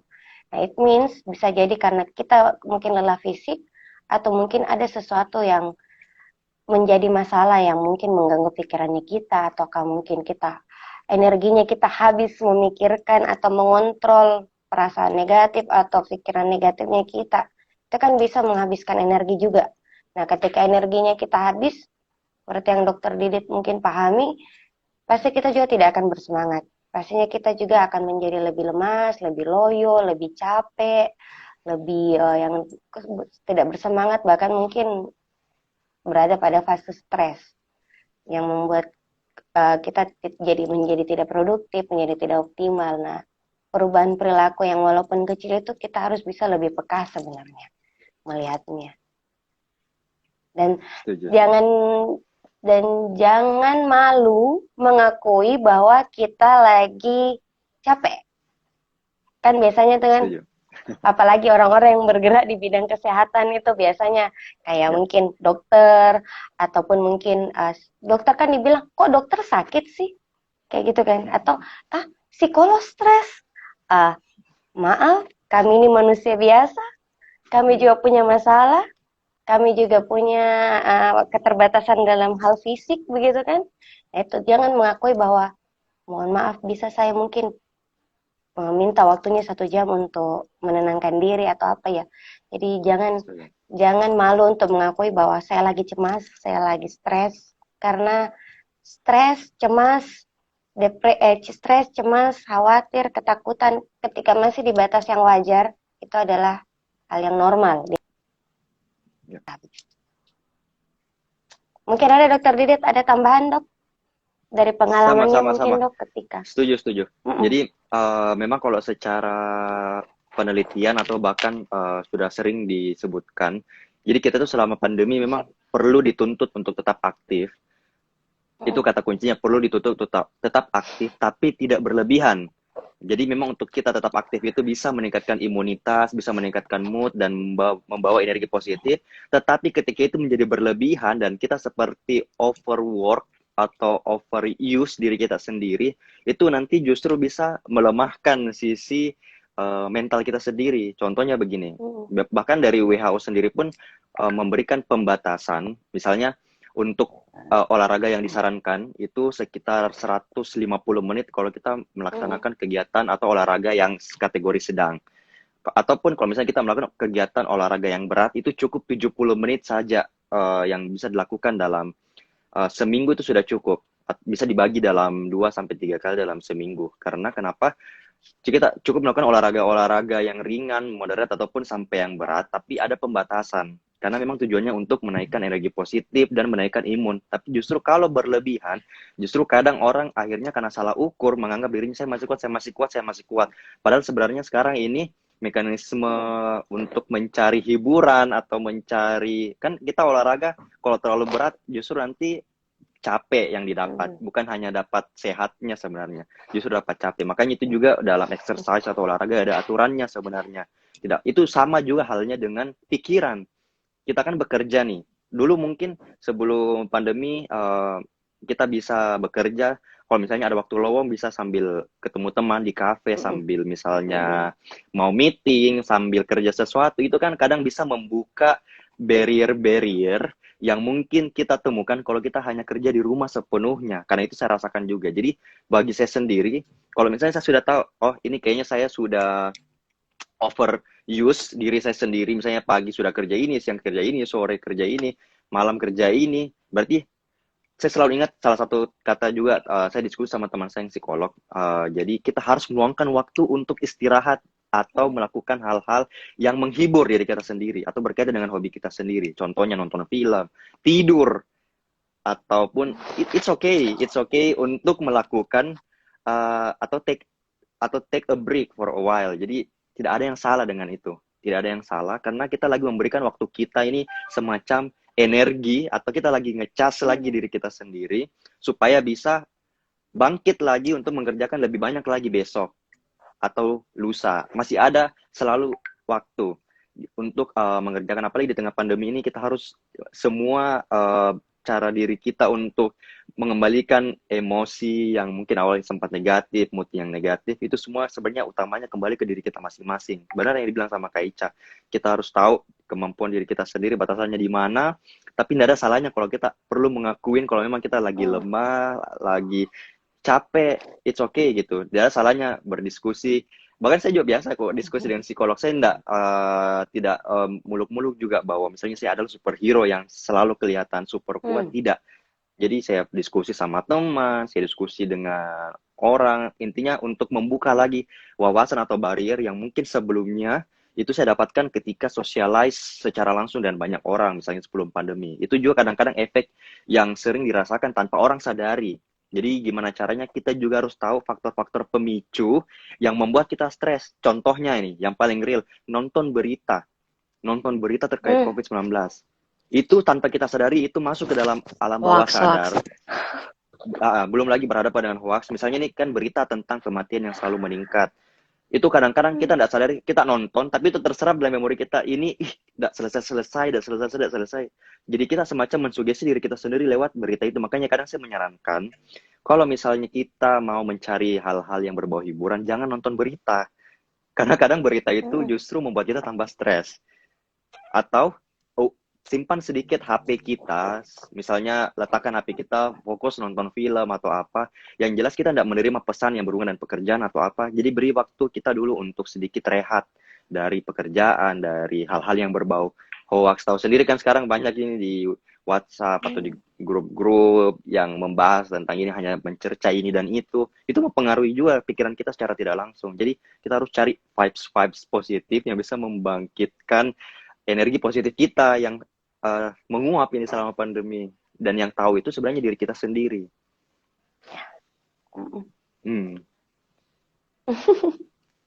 Speaker 3: Nah it means bisa jadi karena kita mungkin lelah fisik, atau mungkin ada sesuatu yang menjadi masalah yang mungkin mengganggu pikirannya kita, ataukah mungkin energinya kita habis memikirkan atau mengontrol perasaan negatif atau pikiran negatifnya kita. Itu kan bisa menghabiskan energi juga. Nah, ketika energinya kita habis, seperti yang Dokter Didit mungkin pahami, pasti kita juga tidak akan bersemangat. Pastinya kita juga akan menjadi lebih lemas, lebih loyo, lebih capek, lebih yang tidak bersemangat, bahkan mungkin berada pada fase stres. yang membuat kita menjadi tidak produktif, menjadi tidak optimal. Nah, perubahan perilaku yang walaupun kecil itu kita harus bisa lebih peka sebenarnya melihatnya. Dan
Speaker 2: Setuju.
Speaker 3: jangan malu mengakui bahwa kita lagi capek. Kan biasanya dengan
Speaker 2: Setuju.
Speaker 3: apalagi orang-orang yang bergerak di bidang kesehatan itu biasanya kayak
Speaker 2: Ya.
Speaker 3: mungkin dokter ataupun mungkin dokter kan dibilang, kok dokter sakit sih? Kayak gitu kan. Atau psikolog stres. Maaf, kami ini manusia biasa. Kami juga punya masalah. Kami juga punya keterbatasan dalam hal fisik, begitu kan? Nah, itu jangan mengakui bahwa, mohon maaf, bisa saya mungkin minta waktunya 1 jam untuk menenangkan diri atau apa ya. Jadi jangan malu untuk mengakui bahwa saya lagi cemas, saya lagi stres. Karena stres, cemas, stres, cemas, khawatir, ketakutan ketika masih di batas yang wajar, itu adalah hal yang normal.
Speaker 2: Ya.
Speaker 3: Mungkin ada Dokter Didit, ada tambahan dok? Dari pengalamannya mungkin dok ketika.
Speaker 2: Setuju. Jadi memang kalau secara penelitian atau bahkan sudah sering disebutkan, jadi kita tuh selama pandemi memang perlu dituntut untuk tetap aktif. Itu kata kuncinya, perlu dituntut tetap aktif, tapi tidak berlebihan. Jadi memang untuk kita tetap aktif itu bisa meningkatkan imunitas, bisa meningkatkan mood, dan membawa energi positif. Tetapi ketika itu menjadi berlebihan dan kita seperti overwork atau overuse diri kita sendiri, itu nanti justru bisa melemahkan sisi mental kita sendiri. Contohnya begini, bahkan dari WHO sendiri pun memberikan pembatasan, misalnya untuk olahraga yang disarankan itu sekitar 150 menit kalau kita melaksanakan kegiatan atau olahraga yang kategori sedang. Ataupun kalau misalnya kita melakukan kegiatan olahraga yang berat, itu cukup 70 menit saja yang bisa dilakukan dalam seminggu, itu sudah cukup. Bisa dibagi dalam 2-3 kali dalam seminggu. Karena kenapa? Kita cukup melakukan olahraga yang ringan, moderat, ataupun sampai yang berat, tapi ada pembatasan. Karena memang tujuannya untuk menaikkan energi positif dan menaikkan imun. Tapi justru kalau berlebihan, justru kadang orang akhirnya karena salah ukur, menganggap dirinya saya masih kuat. Padahal sebenarnya sekarang ini mekanisme untuk mencari hiburan atau mencari, kan kita olahraga kalau terlalu berat justru nanti capek yang didapat, bukan hanya dapat sehatnya sebenarnya, justru dapat capek. Makanya itu juga dalam exercise atau olahraga ada aturannya sebenarnya. Tidak, itu sama juga halnya dengan pikiran. Kita kan bekerja nih. Dulu mungkin sebelum pandemi kita bisa bekerja, kalau misalnya ada waktu lowong bisa sambil ketemu teman di kafe, sambil misalnya mau meeting, sambil kerja sesuatu, itu kan kadang bisa membuka barrier-barrier yang mungkin kita temukan kalau kita hanya kerja di rumah sepenuhnya. Karena itu saya rasakan juga. Jadi bagi saya sendiri, kalau misalnya saya sudah tahu, oh ini kayaknya saya sudah overuse diri saya sendiri, misalnya pagi sudah kerja ini, siang kerja ini, sore kerja ini, malam kerja ini, berarti saya selalu ingat salah satu kata juga, saya diskusi sama teman saya yang psikolog, jadi kita harus meluangkan waktu untuk istirahat atau melakukan hal-hal yang menghibur diri kita sendiri atau berkaitan dengan hobi kita sendiri, contohnya nonton film, tidur, ataupun it's okay untuk melakukan atau take a break for a while. Jadi tidak ada yang salah dengan itu. Tidak ada yang salah karena kita lagi memberikan waktu kita ini semacam energi atau kita lagi ngecas lagi diri kita sendiri supaya bisa bangkit lagi untuk mengerjakan lebih banyak lagi besok atau lusa. Masih ada selalu waktu untuk mengerjakan, apalagi di tengah pandemi ini kita harus semua cara diri kita untuk mengembalikan emosi yang mungkin awalnya sempat negatif, mood yang negatif, itu semua sebenarnya utamanya kembali ke diri kita masing-masing. Benar yang dibilang sama Kak Ica, kita harus tahu kemampuan diri kita sendiri, batasannya di mana, tapi tidak ada salahnya kalau kita perlu mengakuin kalau memang kita lagi lemah, lagi capek, it's okay gitu. Tidak ada salahnya berdiskusi. Bahkan saya juga biasa kok diskusi dengan psikolog. Saya tidak muluk-muluk juga bahwa misalnya saya adalah superhero yang selalu kelihatan super kuat. Tidak. Jadi saya diskusi sama teman, saya diskusi dengan orang. Intinya untuk membuka lagi wawasan atau barrier yang mungkin sebelumnya itu saya dapatkan ketika socialize secara langsung dengan banyak orang, misalnya sebelum pandemi. Itu juga kadang-kadang efek yang sering dirasakan tanpa orang sadari. Jadi gimana caranya kita juga harus tahu faktor-faktor pemicu yang membuat kita stres. Contohnya ini, yang paling real, nonton berita terkait COVID-19. Itu tanpa kita sadari, itu masuk ke dalam alam bawah sadar. Belum lagi berhadapan dengan hoax. Misalnya ini kan berita tentang kematian yang selalu meningkat. Itu kadang-kadang kita tidak sadari, kita nonton, tapi itu terserap dalam memori kita. Ini, tidak selesai. Jadi kita semacam mensugesti diri kita sendiri lewat berita itu. Makanya kadang saya menyarankan, kalau misalnya kita mau mencari hal-hal yang berbau hiburan, jangan nonton berita. Karena kadang berita itu justru membuat kita tambah stres. Atau simpan sedikit HP kita, misalnya letakkan HP kita, fokus nonton film atau apa, yang jelas kita tidak menerima pesan yang berhubungan dengan pekerjaan atau apa, jadi beri waktu kita dulu untuk sedikit rehat dari pekerjaan, dari hal-hal yang berbau hoax. Tahu sendiri kan sekarang banyak ini di WhatsApp atau di grup-grup yang membahas tentang ini, hanya mencerca ini dan itu mempengaruhi juga pikiran kita secara tidak langsung. Jadi kita harus cari vibes positif yang bisa membangkitkan energi positif kita yang menguap ini selama pandemi, dan yang tahu itu sebenarnya diri kita sendiri.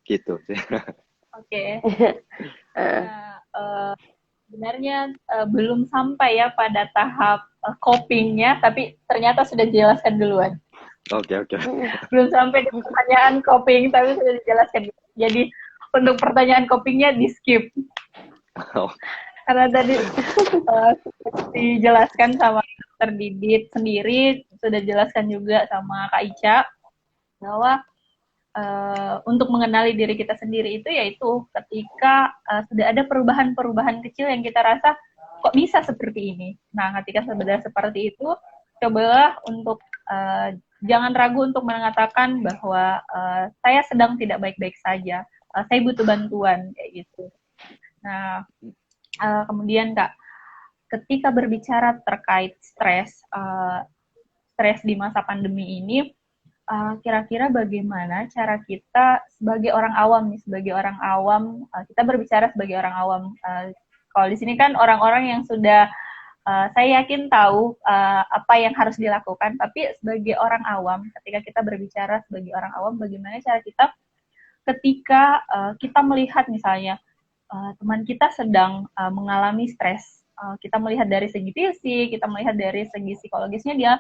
Speaker 2: Gitu sih.
Speaker 1: Oke. Sebenarnya belum sampai ya pada tahap copingnya, tapi ternyata sudah dijelaskan duluan.
Speaker 2: Oke.
Speaker 1: Belum sampai ke pertanyaan coping, tapi sudah dijelaskan. Jadi untuk pertanyaan copingnya di skip. Karena tadi dijelaskan sama Dr. Didit sendiri, sudah dijelaskan juga sama Kak Ica, bahwa untuk mengenali diri kita sendiri itu yaitu ketika sudah ada perubahan-perubahan kecil yang kita rasa kok bisa seperti ini. Nah, ketika sudah seperti itu, cobalah untuk jangan ragu untuk mengatakan bahwa saya sedang tidak baik-baik saja, saya butuh bantuan, kayak gitu. Nah, kemudian Kak, ketika berbicara terkait stres di masa pandemi ini, kira-kira bagaimana cara kita sebagai orang awam kita berbicara sebagai orang awam. Kalau di sini kan orang-orang yang sudah saya yakin tahu apa yang harus dilakukan, tapi sebagai orang awam, ketika kita berbicara sebagai orang awam, bagaimana cara kita ketika kita melihat misalnya teman kita sedang mengalami stres, kita melihat dari segi fisik, kita melihat dari segi psikologisnya dia,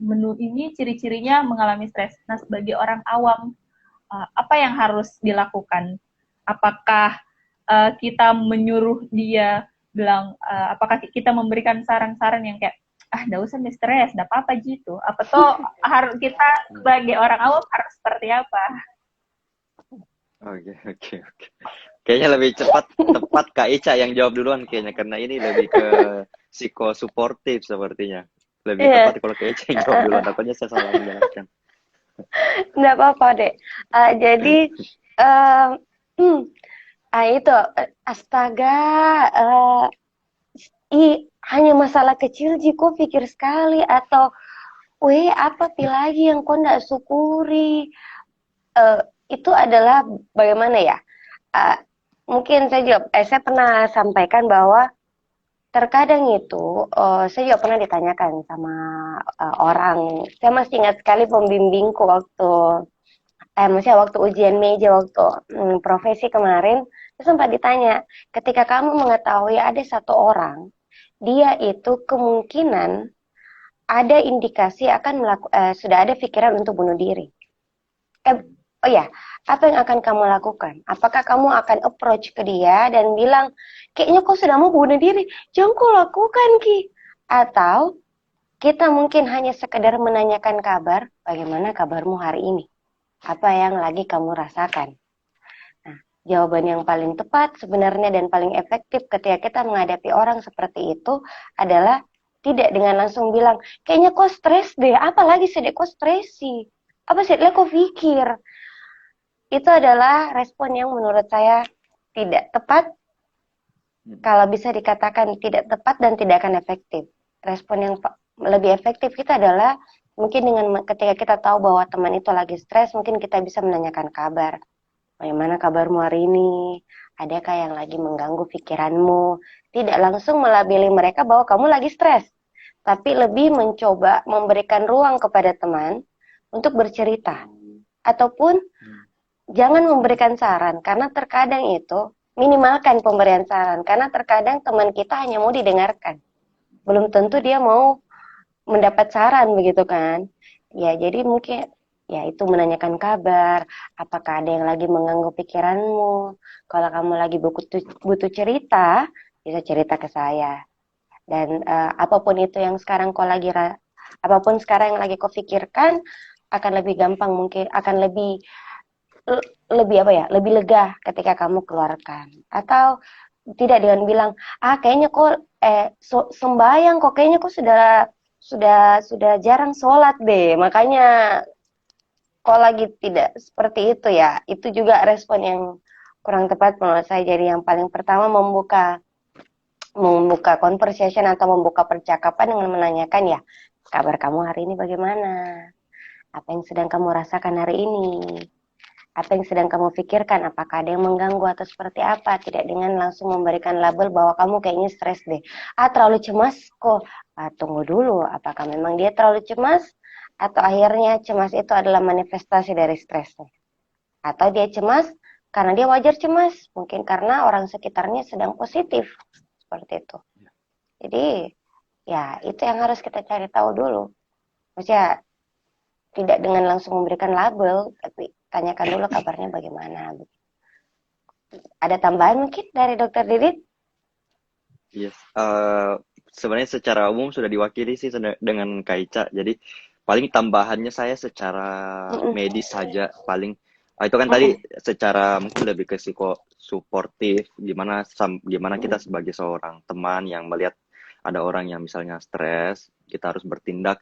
Speaker 1: menu ini ciri-cirinya mengalami stres. Nah, sebagai orang awam, apa yang harus dilakukan? Apakah kita menyuruh dia bilang, apakah kita memberikan saran-saran yang kayak, nggak usah nih stres, nggak apa-apa gitu? Apa tuh harus kita sebagai orang awam harus seperti apa?
Speaker 2: Oke. Kayaknya lebih tepat Kak Ica yang jawab duluan kayaknya, karena ini lebih ke psikosuportif sepertinya. Lebih tepat kalau Kak Ica yang jawab duluan, takutnya saya salah menjelaskan.
Speaker 3: Nggak apa-apa, Dek. Jadi, itu, astaga, hanya masalah kecil, kok pikir sekali, atau, apa lagi yang kau nggak syukuri? Itu adalah bagaimana ya? Mungkin saya pernah sampaikan bahwa terkadang itu saya juga pernah ditanyakan sama orang. Saya masih ingat sekali pembimbingku waktu ujian meja waktu profesi kemarin, saya sempat ditanya, ketika kamu mengetahui ada satu orang, dia itu kemungkinan ada indikasi akan sudah ada pikiran untuk bunuh diri. Apa yang akan kamu lakukan? Apakah kamu akan approach ke dia dan bilang, kayaknya kau sudah mau bunuh diri, jangan kau lakukan, Ki. Atau kita mungkin hanya sekedar menanyakan kabar, bagaimana kabarmu hari ini? Apa yang lagi kamu rasakan? Nah, jawaban yang paling tepat sebenarnya dan paling efektif ketika kita menghadapi orang seperti itu adalah tidak dengan langsung bilang, kayaknya kau stres deh, apalagi sedek kau stresi. Apa sih, kau pikir? Itu adalah respon yang menurut saya tidak tepat. Kalau bisa dikatakan tidak tepat dan tidak akan efektif. Respon yang lebih efektif kita adalah mungkin dengan ketika kita tahu bahwa teman itu lagi stres, mungkin kita bisa menanyakan kabar. Bagaimana kabarmu hari ini? Adakah yang lagi mengganggu pikiranmu? Tidak langsung melabeli mereka bahwa kamu lagi stres, tapi lebih mencoba memberikan ruang kepada teman untuk bercerita. Ataupun jangan memberikan saran, karena terkadang itu minimalkan pemberian saran, karena terkadang teman kita hanya mau didengarkan. Belum tentu dia mau mendapat saran begitu kan. Ya, jadi mungkin ya itu menanyakan kabar, apakah ada yang lagi mengganggu pikiranmu. Kalau kamu lagi butuh cerita, bisa cerita ke saya. Dan apapun itu yang sekarang apapun sekarang yang lagi kau pikirkan akan lebih gampang, mungkin akan lebih apa ya, lebih lega ketika kamu keluarkan. Atau tidak dengan bilang, kayaknya kok sembayang kok, kayaknya kok sudah jarang sholat deh, makanya kok lagi tidak seperti itu ya. Itu juga respon yang kurang tepat menurut saya. Jadi yang paling pertama membuka conversation atau membuka percakapan dengan menanyakan, ya, kabar kamu hari ini bagaimana? Apa yang sedang kamu rasakan hari ini? Apa yang sedang kamu pikirkan? Apakah ada yang mengganggu atau seperti apa? Tidak dengan langsung memberikan label bahwa kamu kayaknya stres deh. Terlalu cemas kok. Tunggu dulu, apakah memang dia terlalu cemas? Atau akhirnya cemas itu adalah manifestasi dari stresnya? Atau dia cemas karena dia wajar cemas? Mungkin karena orang sekitarnya sedang positif. Seperti itu. Jadi, ya itu yang harus kita cari tahu dulu. Maksudnya, tidak dengan langsung memberikan label, tapi tanyakan dulu kabarnya bagaimana. Ada tambahan mungkin dari Dokter Didit?
Speaker 2: Yes. Sebenarnya secara umum sudah diwakili sih dengan Kak Ica. Jadi paling tambahannya saya secara medis saja paling. Itu kan tadi secara mungkin lebih ke psikosuportif, gimana kita sebagai seorang teman yang melihat ada orang yang misalnya stres, kita harus bertindak.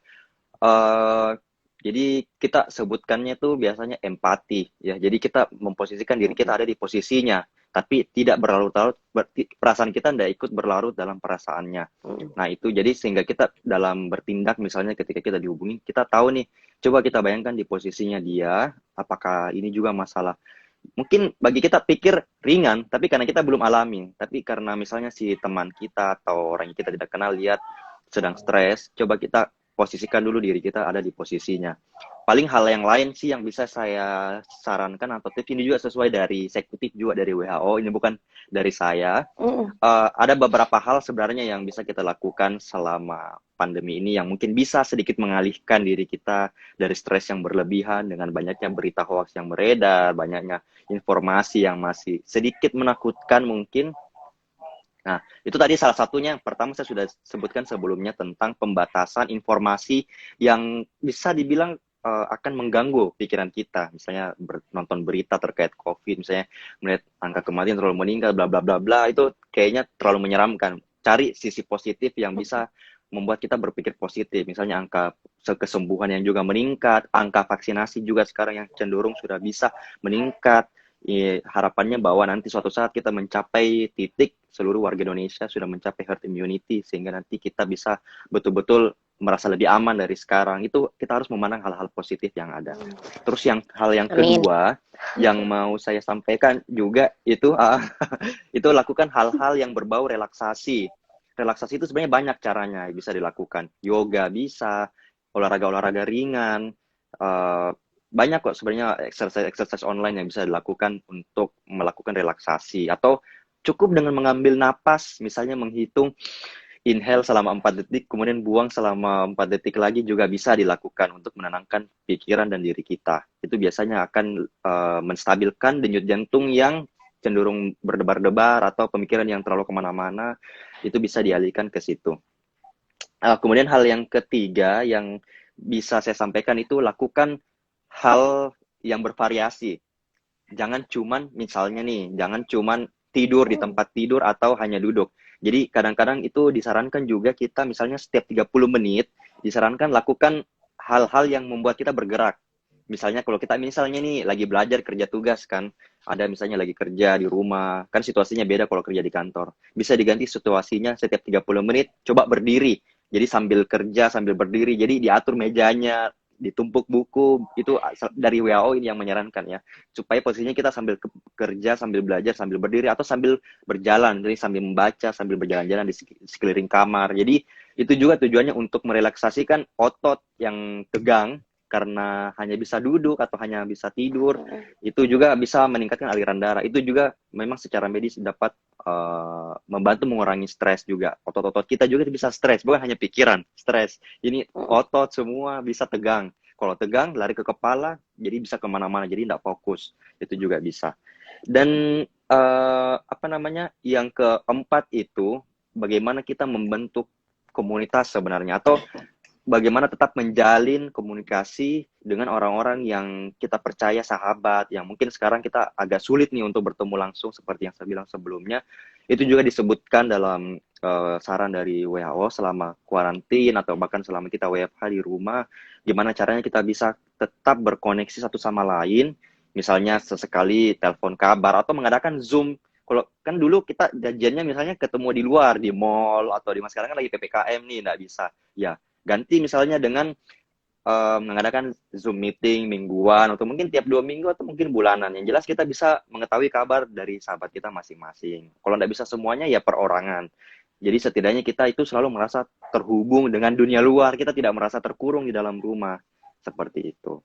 Speaker 2: Jadi kita sebutkannya tuh biasanya empati ya. Jadi kita memposisikan diri kita ada di posisinya, tapi tidak berlarut-larut, perasaan kita tidak ikut berlarut dalam perasaannya. Nah itu jadi sehingga kita dalam bertindak misalnya ketika kita dihubungi, kita tahu nih, coba kita bayangkan di posisinya dia, apakah ini juga masalah. Mungkin bagi kita pikir ringan, tapi karena kita belum alami, tapi karena misalnya si teman kita atau orang yang kita tidak kenal lihat sedang stres, coba kita posisikan dulu diri kita ada di posisinya. Paling hal yang lain sih yang bisa saya sarankan atau tips ini juga sesuai dari eksekutif juga dari WHO, ini bukan dari saya. Ada beberapa hal sebenarnya yang bisa kita lakukan selama pandemi ini yang mungkin bisa sedikit mengalihkan diri kita dari stres yang berlebihan dengan banyaknya berita hoax yang beredar, banyaknya informasi yang masih sedikit menakutkan mungkin. Nah, itu tadi salah satunya. Yang pertama saya sudah sebutkan sebelumnya tentang pembatasan informasi yang bisa dibilang akan mengganggu pikiran kita. Misalnya nonton berita terkait COVID, misalnya melihat angka kematian terlalu meningkat, bla bla bla bla, itu kayaknya terlalu menyeramkan. Cari sisi positif yang bisa membuat kita berpikir positif. Misalnya angka kesembuhan yang juga meningkat, angka vaksinasi juga sekarang yang cenderung sudah bisa meningkat. Harapannya bahwa nanti suatu saat kita mencapai titik seluruh warga Indonesia sudah mencapai herd immunity sehingga nanti kita bisa betul-betul merasa lebih aman dari sekarang. Itu kita harus memandang hal-hal positif yang ada. Terus hal yang kedua yang mau saya sampaikan juga itu itu lakukan hal-hal yang berbau relaksasi. Relaksasi itu sebenarnya banyak caranya bisa dilakukan. Yoga bisa, olahraga ringan, banyak kok sebenarnya exercise online yang bisa dilakukan untuk melakukan relaksasi. Atau cukup dengan mengambil napas, misalnya menghitung inhale selama 4 detik, kemudian buang selama 4 detik lagi juga bisa dilakukan untuk menenangkan pikiran dan diri kita. Itu biasanya akan menstabilkan denyut jantung yang cenderung berdebar-debar atau pemikiran yang terlalu kemana-mana, itu bisa dialihkan ke situ. Kemudian hal yang ketiga yang bisa saya sampaikan itu lakukan hal yang bervariasi. Jangan cuman misalnya nih, jangan cuman tidur di tempat tidur atau hanya duduk. Jadi kadang-kadang itu disarankan juga kita misalnya setiap 30 menit disarankan lakukan hal-hal yang membuat kita bergerak. Misalnya kalau kita misalnya nih lagi belajar kerja tugas kan, ada misalnya lagi kerja di rumah, kan situasinya beda kalau kerja di kantor. Bisa diganti situasinya setiap 30 menit, coba berdiri. Jadi sambil kerja, sambil berdiri, jadi diatur mejanya, ditumpuk buku, itu dari WHO ini yang menyarankan ya, supaya posisinya kita sambil kerja, sambil belajar, sambil berdiri, atau sambil berjalan, jadi sambil membaca, sambil berjalan-jalan di sekeliling kamar. Jadi itu juga tujuannya untuk merelaksasikan otot yang tegang, karena hanya bisa duduk atau hanya bisa tidur, itu juga bisa meningkatkan aliran darah. Itu juga memang secara medis dapat membantu mengurangi stres juga. Otot-otot kita juga bisa stres, bukan hanya pikiran, stres. Ini otot semua bisa tegang. Kalau tegang, lari ke kepala, jadi bisa kemana-mana, jadi tidak fokus. Itu juga bisa. Dan apa namanya, yang keempat itu, bagaimana kita membentuk komunitas sebenarnya, atau bagaimana tetap menjalin komunikasi dengan orang-orang yang kita percaya, sahabat, yang mungkin sekarang kita agak sulit nih untuk bertemu langsung seperti yang saya bilang sebelumnya. Itu juga disebutkan dalam saran dari WHO selama kuarantin atau bahkan selama kita WFH di rumah, gimana caranya kita bisa tetap berkoneksi satu sama lain, misalnya sesekali telepon kabar atau mengadakan Zoom. Kalau kan dulu kita janjiannya misalnya ketemu di luar, di mall, atau di sekarang kan lagi PPKM nih, nggak bisa. Ya, ganti misalnya dengan mengadakan Zoom meeting mingguan, atau mungkin tiap 2 minggu, atau mungkin bulanan. Yang jelas kita bisa mengetahui kabar dari sahabat kita masing-masing. Kalau nggak bisa semuanya, ya perorangan. Jadi setidaknya kita itu selalu merasa terhubung dengan dunia luar. Kita tidak merasa terkurung di dalam rumah. Seperti itu.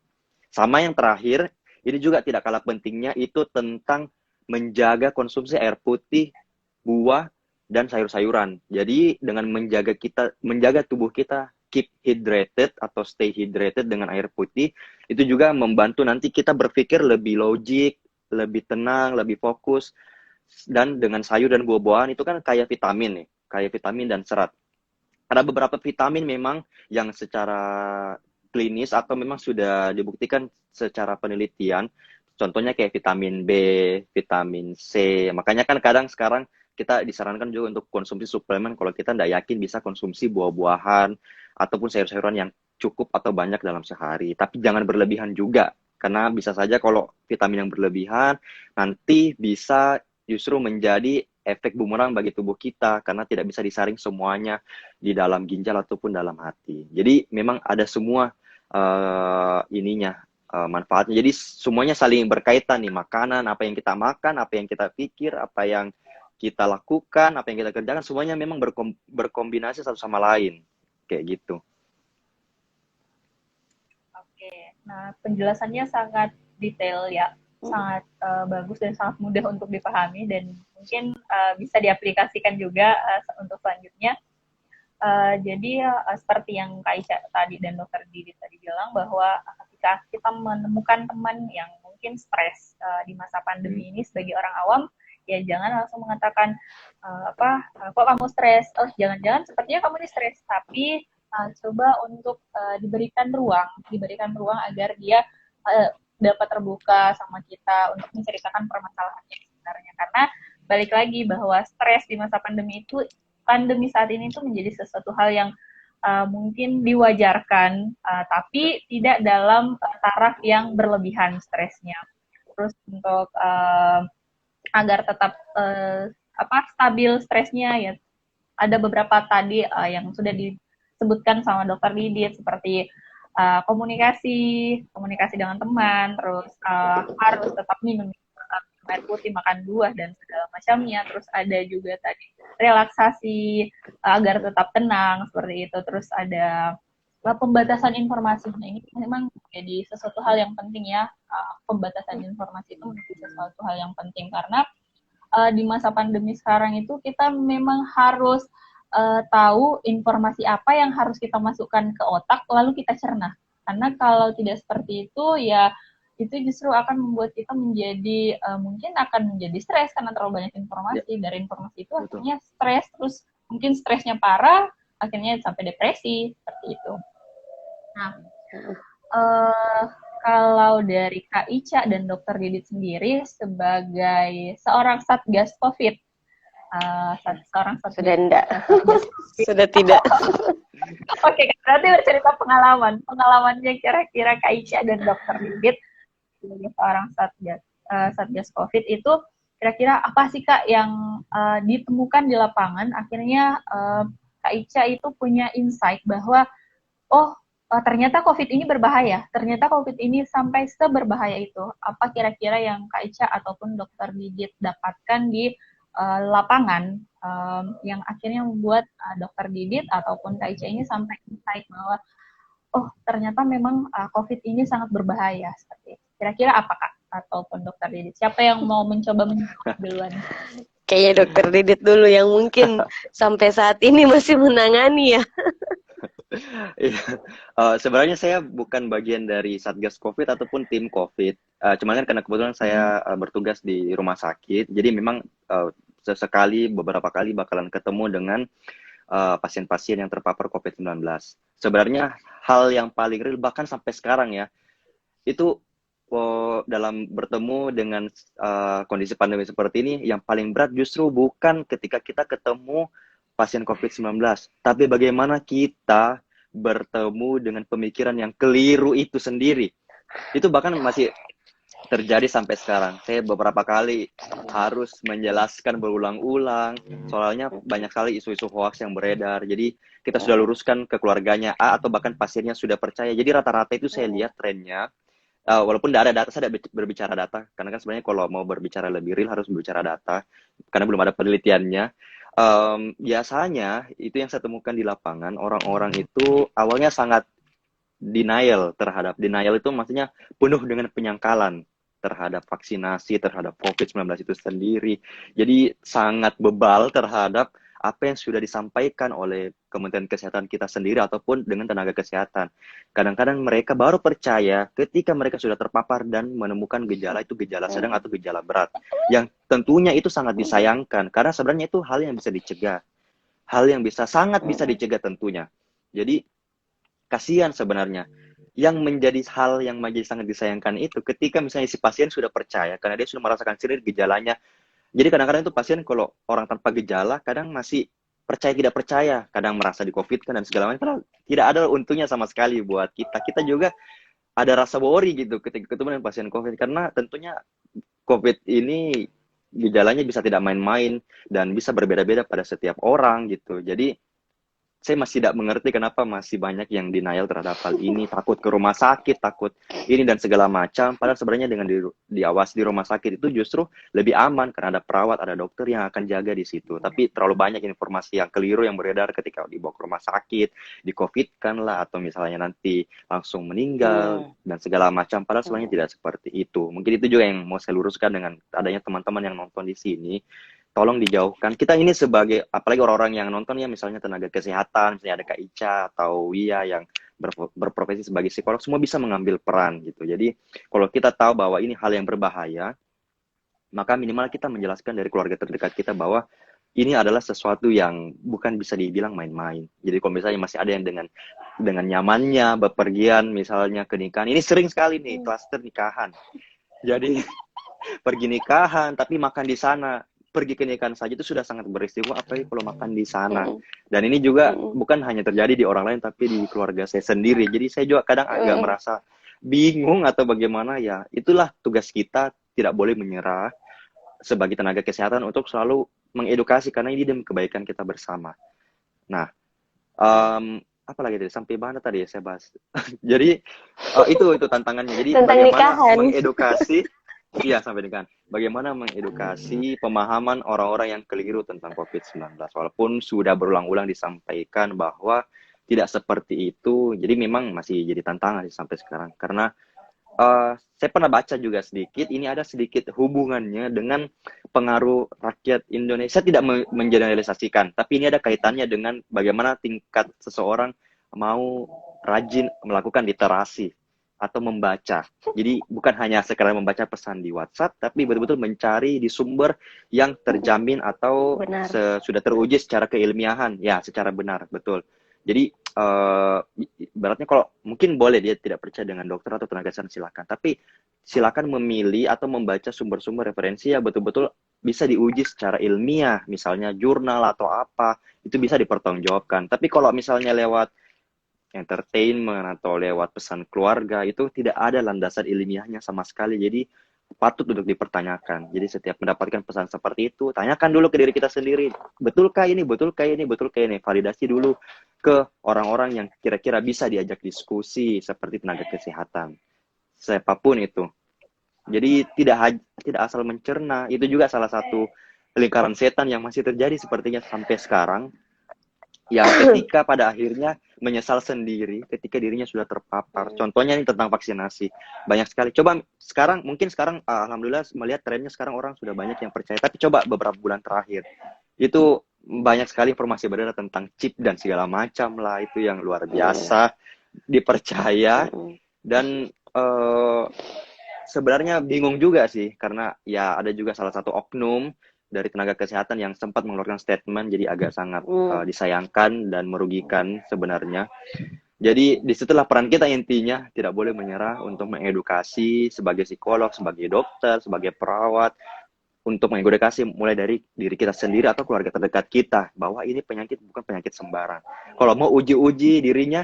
Speaker 2: Sama yang terakhir, ini juga tidak kalah pentingnya, itu tentang menjaga konsumsi air putih, buah, dan sayur-sayuran. Jadi dengan menjaga tubuh kita keep hydrated atau stay hydrated dengan air putih, itu juga membantu nanti kita berpikir lebih logik, lebih tenang, lebih fokus. Dan dengan sayur dan buah-buahan itu kan kaya vitamin nih, kaya vitamin dan serat. Ada beberapa vitamin memang yang secara klinis atau memang sudah dibuktikan secara penelitian, contohnya kayak vitamin B, vitamin C. Makanya kan kadang sekarang kita disarankan juga untuk konsumsi suplemen kalau kita tidak yakin, bisa konsumsi buah-buahan ataupun sayur-sayuran yang cukup atau banyak dalam sehari. Tapi jangan berlebihan juga, karena bisa saja kalau vitamin yang berlebihan nanti bisa justru menjadi efek bumerang bagi tubuh kita, karena tidak bisa disaring semuanya di dalam ginjal ataupun dalam hati. Jadi memang ada semua manfaatnya. Jadi semuanya saling berkaitan nih, makanan, apa yang kita makan, apa yang kita pikir, apa yang kita lakukan, apa yang kita kerjakan, semuanya memang berkombinasi satu sama lain. Kayak gitu.
Speaker 1: Oke, nah penjelasannya sangat detail ya, sangat bagus dan sangat mudah untuk dipahami, dan mungkin bisa diaplikasikan juga untuk selanjutnya. Jadi seperti yang Kak Ica tadi dan Dokter Didi tadi bilang, bahwa ketika kita menemukan teman yang mungkin stres di masa pandemi ini, sebagai orang awam, ya jangan langsung mengatakan kok kamu stres, oh jangan-jangan sepertinya kamu ini stres, tapi coba untuk diberikan ruang agar dia dapat terbuka sama kita untuk menceritakan permasalahannya sebenarnya. Karena balik lagi bahwa stres di masa pandemi saat ini itu menjadi sesuatu hal yang mungkin diwajarkan, tapi tidak dalam taraf yang berlebihan stresnya. Terus untuk agar tetap stabil stresnya, ya ada beberapa tadi yang sudah disebutkan sama Dokter Didit, seperti komunikasi dengan teman, terus harus tetap minum air putih, makan buah, dan segala macamnya. Terus ada juga tadi relaksasi agar tetap tenang, seperti itu. Terus ada pembatasan informasi. Nah, ini memang jadi sesuatu hal yang penting ya. Pembatasan informasi itu menjadi sesuatu hal yang penting, karena di masa pandemi sekarang itu kita memang harus tahu informasi apa yang harus kita masukkan ke otak, lalu kita cerna. Karena kalau tidak seperti itu, ya itu justru akan membuat kita menjadi mungkin akan menjadi stres karena terlalu banyak informasi. Dari informasi itu akhirnya stres, terus mungkin stresnya parah, akhirnya sampai depresi, seperti itu. Nah, kalau dari Kak Ica dan Dokter Didit sendiri sebagai seorang Satgas COVID,
Speaker 3: sudah enggak, sudah tidak.
Speaker 1: Oke, berarti bercerita pengalamannya kira-kira Kak Ica dan Dokter Didit sebagai seorang Satgas COVID itu, kira-kira apa sih Kak yang ditemukan di lapangan, akhirnya Kak Ica itu punya insight bahwa ternyata COVID ini berbahaya. Ternyata COVID ini sampai seberbahaya itu. Apa kira-kira yang Kak Ica ataupun Dokter Didit dapatkan di lapangan yang akhirnya membuat Dokter Didit ataupun Kak Ica ini sampai insight bahwa oh ternyata memang COVID ini sangat berbahaya seperti itu. Kira-kira apa Kak ataupun Dokter Didit? Siapa yang mau mencoba menjawab duluan?
Speaker 3: Kayaknya Dokter Didit dulu yang mungkin sampai saat ini masih menangani ya.
Speaker 2: Sebenarnya saya bukan bagian dari Satgas COVID ataupun tim COVID. Cuman kan karena kebetulan saya bertugas di rumah sakit, jadi memang sesekali, beberapa kali bakalan ketemu dengan pasien-pasien yang terpapar COVID-19. Sebenarnya hal yang paling real, bahkan sampai sekarang ya, itu dalam bertemu dengan kondisi pandemi seperti ini, yang paling berat justru bukan ketika kita ketemu pasien COVID-19, tapi bagaimana kita bertemu dengan pemikiran yang keliru itu sendiri. Itu bahkan masih terjadi sampai sekarang. Saya beberapa kali harus menjelaskan berulang-ulang, soalnya banyak sekali isu-isu hoax yang beredar. Jadi kita sudah luruskan ke keluarganya A atau bahkan pasiennya sudah percaya. Jadi rata-rata itu saya lihat trennya, walaupun tidak ada data, saya tidak berbicara data, karena kan sebenarnya kalau mau berbicara lebih real harus berbicara data, karena belum ada penelitiannya. Biasanya itu yang saya temukan di lapangan, orang-orang itu awalnya sangat denial itu maksudnya penuh dengan penyangkalan terhadap vaksinasi, terhadap COVID-19 itu sendiri. Jadi sangat bebal terhadap apa yang sudah disampaikan oleh Kementerian Kesehatan kita sendiri ataupun dengan tenaga kesehatan. Kadang-kadang mereka baru percaya ketika mereka sudah terpapar dan menemukan gejala itu gejala sedang atau gejala berat. Yang tentunya itu sangat disayangkan karena sebenarnya itu hal yang bisa dicegah. Hal yang sangat bisa dicegah tentunya. Jadi kasihan sebenarnya. Yang menjadi hal yang menjadi sangat disayangkan itu ketika misalnya si pasien sudah percaya karena dia sudah merasakan sendiri gejalanya. Jadi kadang-kadang itu pasien kalau orang tanpa gejala kadang masih percaya tidak percaya, kadang merasa di COVID kan dan segala macam. Tidak ada untungnya sama sekali buat kita. Kita juga ada rasa worry gitu ketika ketemu dengan pasien COVID karena tentunya COVID ini gejalanya bisa tidak main-main dan bisa berbeda-beda pada setiap orang gitu. Jadi saya masih tidak mengerti kenapa masih banyak yang denial terhadap hal ini, takut ke rumah sakit, takut ini dan segala macam. Padahal sebenarnya dengan diawasi di rumah sakit itu justru lebih aman karena ada perawat, ada dokter yang akan jaga di situ. Tapi terlalu banyak informasi yang keliru yang beredar ketika dibawa ke rumah sakit, di COVID-kan lah, atau misalnya nanti langsung meninggal dan segala macam. Padahal sebenarnya tidak seperti itu. Mungkin itu juga yang mau saya luruskan dengan adanya teman-teman yang nonton di sini. Tolong dijauhkan. Kita ini sebagai, apalagi orang-orang yang nonton ya, misalnya tenaga kesehatan, misalnya ada Kak Ica atau Wia yang berprofesi sebagai psikolog, semua bisa mengambil peran gitu. Jadi kalau kita tahu bahwa ini hal yang berbahaya, maka minimal kita menjelaskan dari keluarga terdekat kita bahwa ini adalah sesuatu yang bukan bisa dibilang main-main. Jadi kalau misalnya masih ada yang dengan nyamannya bepergian misalnya ke nikahan, ini sering sekali nih klaster nikahan. Jadi pergi nikahan tapi makan di sana. Pergi ke nikahan saja itu sudah sangat berisiko, apalagi kalau makan di sana. Dan ini juga bukan hanya terjadi di orang lain, tapi di keluarga saya sendiri. Jadi saya juga kadang agak merasa bingung atau bagaimana ya. Itulah tugas kita, tidak boleh menyerah sebagai tenaga kesehatan untuk selalu mengedukasi, karena ini demi kebaikan kita bersama. Nah, apa lagi tadi? Sampai mana tadi ya saya bahas? Jadi itu tantangannya. Jadi
Speaker 3: tentang
Speaker 2: bagaimana
Speaker 3: nikahan.
Speaker 2: Mengedukasi. Iya, sampai dengan bagaimana mengedukasi pemahaman orang-orang yang keliru tentang COVID-19. Walaupun sudah berulang-ulang disampaikan bahwa tidak seperti itu, jadi memang masih jadi tantangan sampai sekarang. Karena saya pernah baca juga sedikit, ini ada sedikit hubungannya dengan pengaruh rakyat Indonesia. Saya tidak mengeneralisasikan, tapi ini ada kaitannya dengan bagaimana tingkat seseorang mau rajin melakukan literasi atau membaca. Jadi bukan hanya sekedar membaca pesan di WhatsApp, tapi betul-betul mencari di sumber yang terjamin atau sudah teruji secara keilmiahan. Ya, secara benar, betul. Jadi ibaratnya kalau mungkin boleh dia tidak percaya dengan dokter atau tenaga kesehatan, silakan. Tapi silakan memilih atau membaca sumber-sumber referensi yang betul-betul bisa diuji secara ilmiah, misalnya jurnal atau apa, itu bisa dipertanggungjawabkan. Tapi kalau misalnya lewat entertainment atau lewat pesan keluarga, itu tidak ada landasan ilmiahnya sama sekali. Jadi patut untuk dipertanyakan. Jadi setiap mendapatkan pesan seperti itu, tanyakan dulu ke diri kita sendiri, betulkah ini, betulkah ini, betulkah ini. Validasi dulu ke orang-orang yang kira-kira bisa diajak diskusi seperti tenaga kesehatan, siapapun itu. Jadi tidak asal mencerna. Itu juga salah satu lingkaran setan yang masih terjadi sepertinya sampai sekarang, yang ketika pada akhirnya menyesal sendiri ketika dirinya sudah terpapar. Contohnya ini tentang vaksinasi. Banyak sekali. Coba mungkin sekarang alhamdulillah melihat trennya sekarang orang sudah banyak yang percaya. Tapi coba beberapa bulan terakhir itu banyak sekali informasi beredar tentang chip dan segala macam lah, itu yang luar biasa dipercaya. Dan sebenarnya bingung juga sih, karena ya ada juga salah satu oknum dari tenaga kesehatan yang sempat mengeluarkan statement, jadi agak sangat disayangkan dan merugikan sebenarnya. Jadi disitulah peran kita intinya, tidak boleh menyerah untuk mengedukasi sebagai psikolog, sebagai dokter, sebagai perawat, untuk mengedukasi mulai dari diri kita sendiri atau keluarga terdekat kita, bahwa ini penyakit bukan penyakit sembarang. Kalau mau uji-uji dirinya,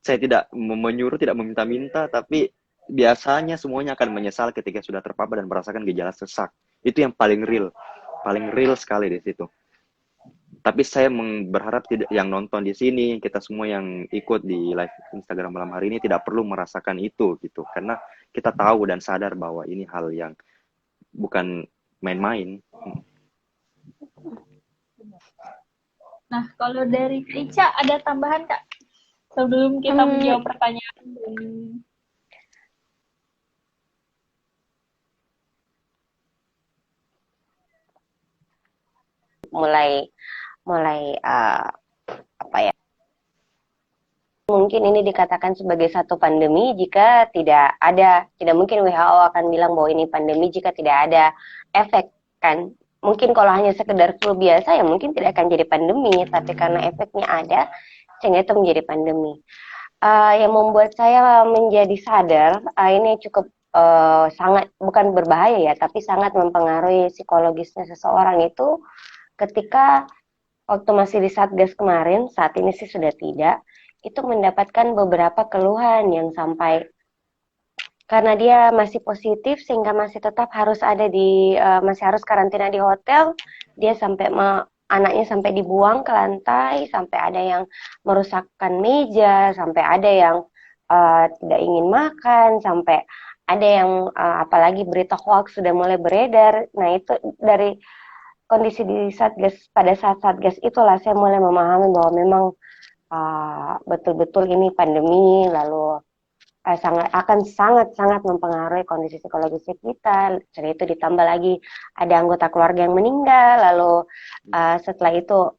Speaker 2: saya tidak menyuruh, tidak meminta-minta, tapi biasanya semuanya akan menyesal ketika sudah terpapar dan merasakan gejala sesak. Itu yang paling real sekali di situ. Tapi saya berharap yang nonton di sini, kita semua yang ikut di live Instagram malam hari ini tidak perlu merasakan itu gitu, karena kita tahu dan sadar bahwa ini hal yang bukan main-main.
Speaker 1: Nah, kalau dari Ica ada tambahan Kak? Sebelum kita menjawab pertanyaan
Speaker 3: mulai apa ya, mungkin ini dikatakan sebagai satu pandemi jika tidak mungkin WHO akan bilang bahwa ini pandemi jika tidak ada efek, kan. Mungkin kalau hanya sekedar flu biasa ya mungkin tidak akan jadi pandemi, tapi karena efeknya ada sehingga itu menjadi pandemi. Yang membuat saya menjadi sadar ini cukup sangat, bukan berbahaya ya, tapi sangat mempengaruhi psikologisnya seseorang itu ketika waktu masih di Satgas kemarin, saat ini sih sudah tidak, itu mendapatkan beberapa keluhan yang sampai karena dia masih positif sehingga masih tetap harus ada masih harus karantina di hotel, dia sampai anaknya sampai dibuang ke lantai, sampai ada yang merusakkan meja, sampai ada yang tidak ingin makan, sampai ada yang apalagi berita hoax sudah mulai beredar. Nah itu dari kondisi di Satgas, pada saat Satgas itulah saya mulai memahami bahwa memang betul-betul ini pandemi, lalu akan sangat mempengaruhi kondisi psikologis kita. Setelah itu ditambah lagi ada anggota keluarga yang meninggal, lalu setelah itu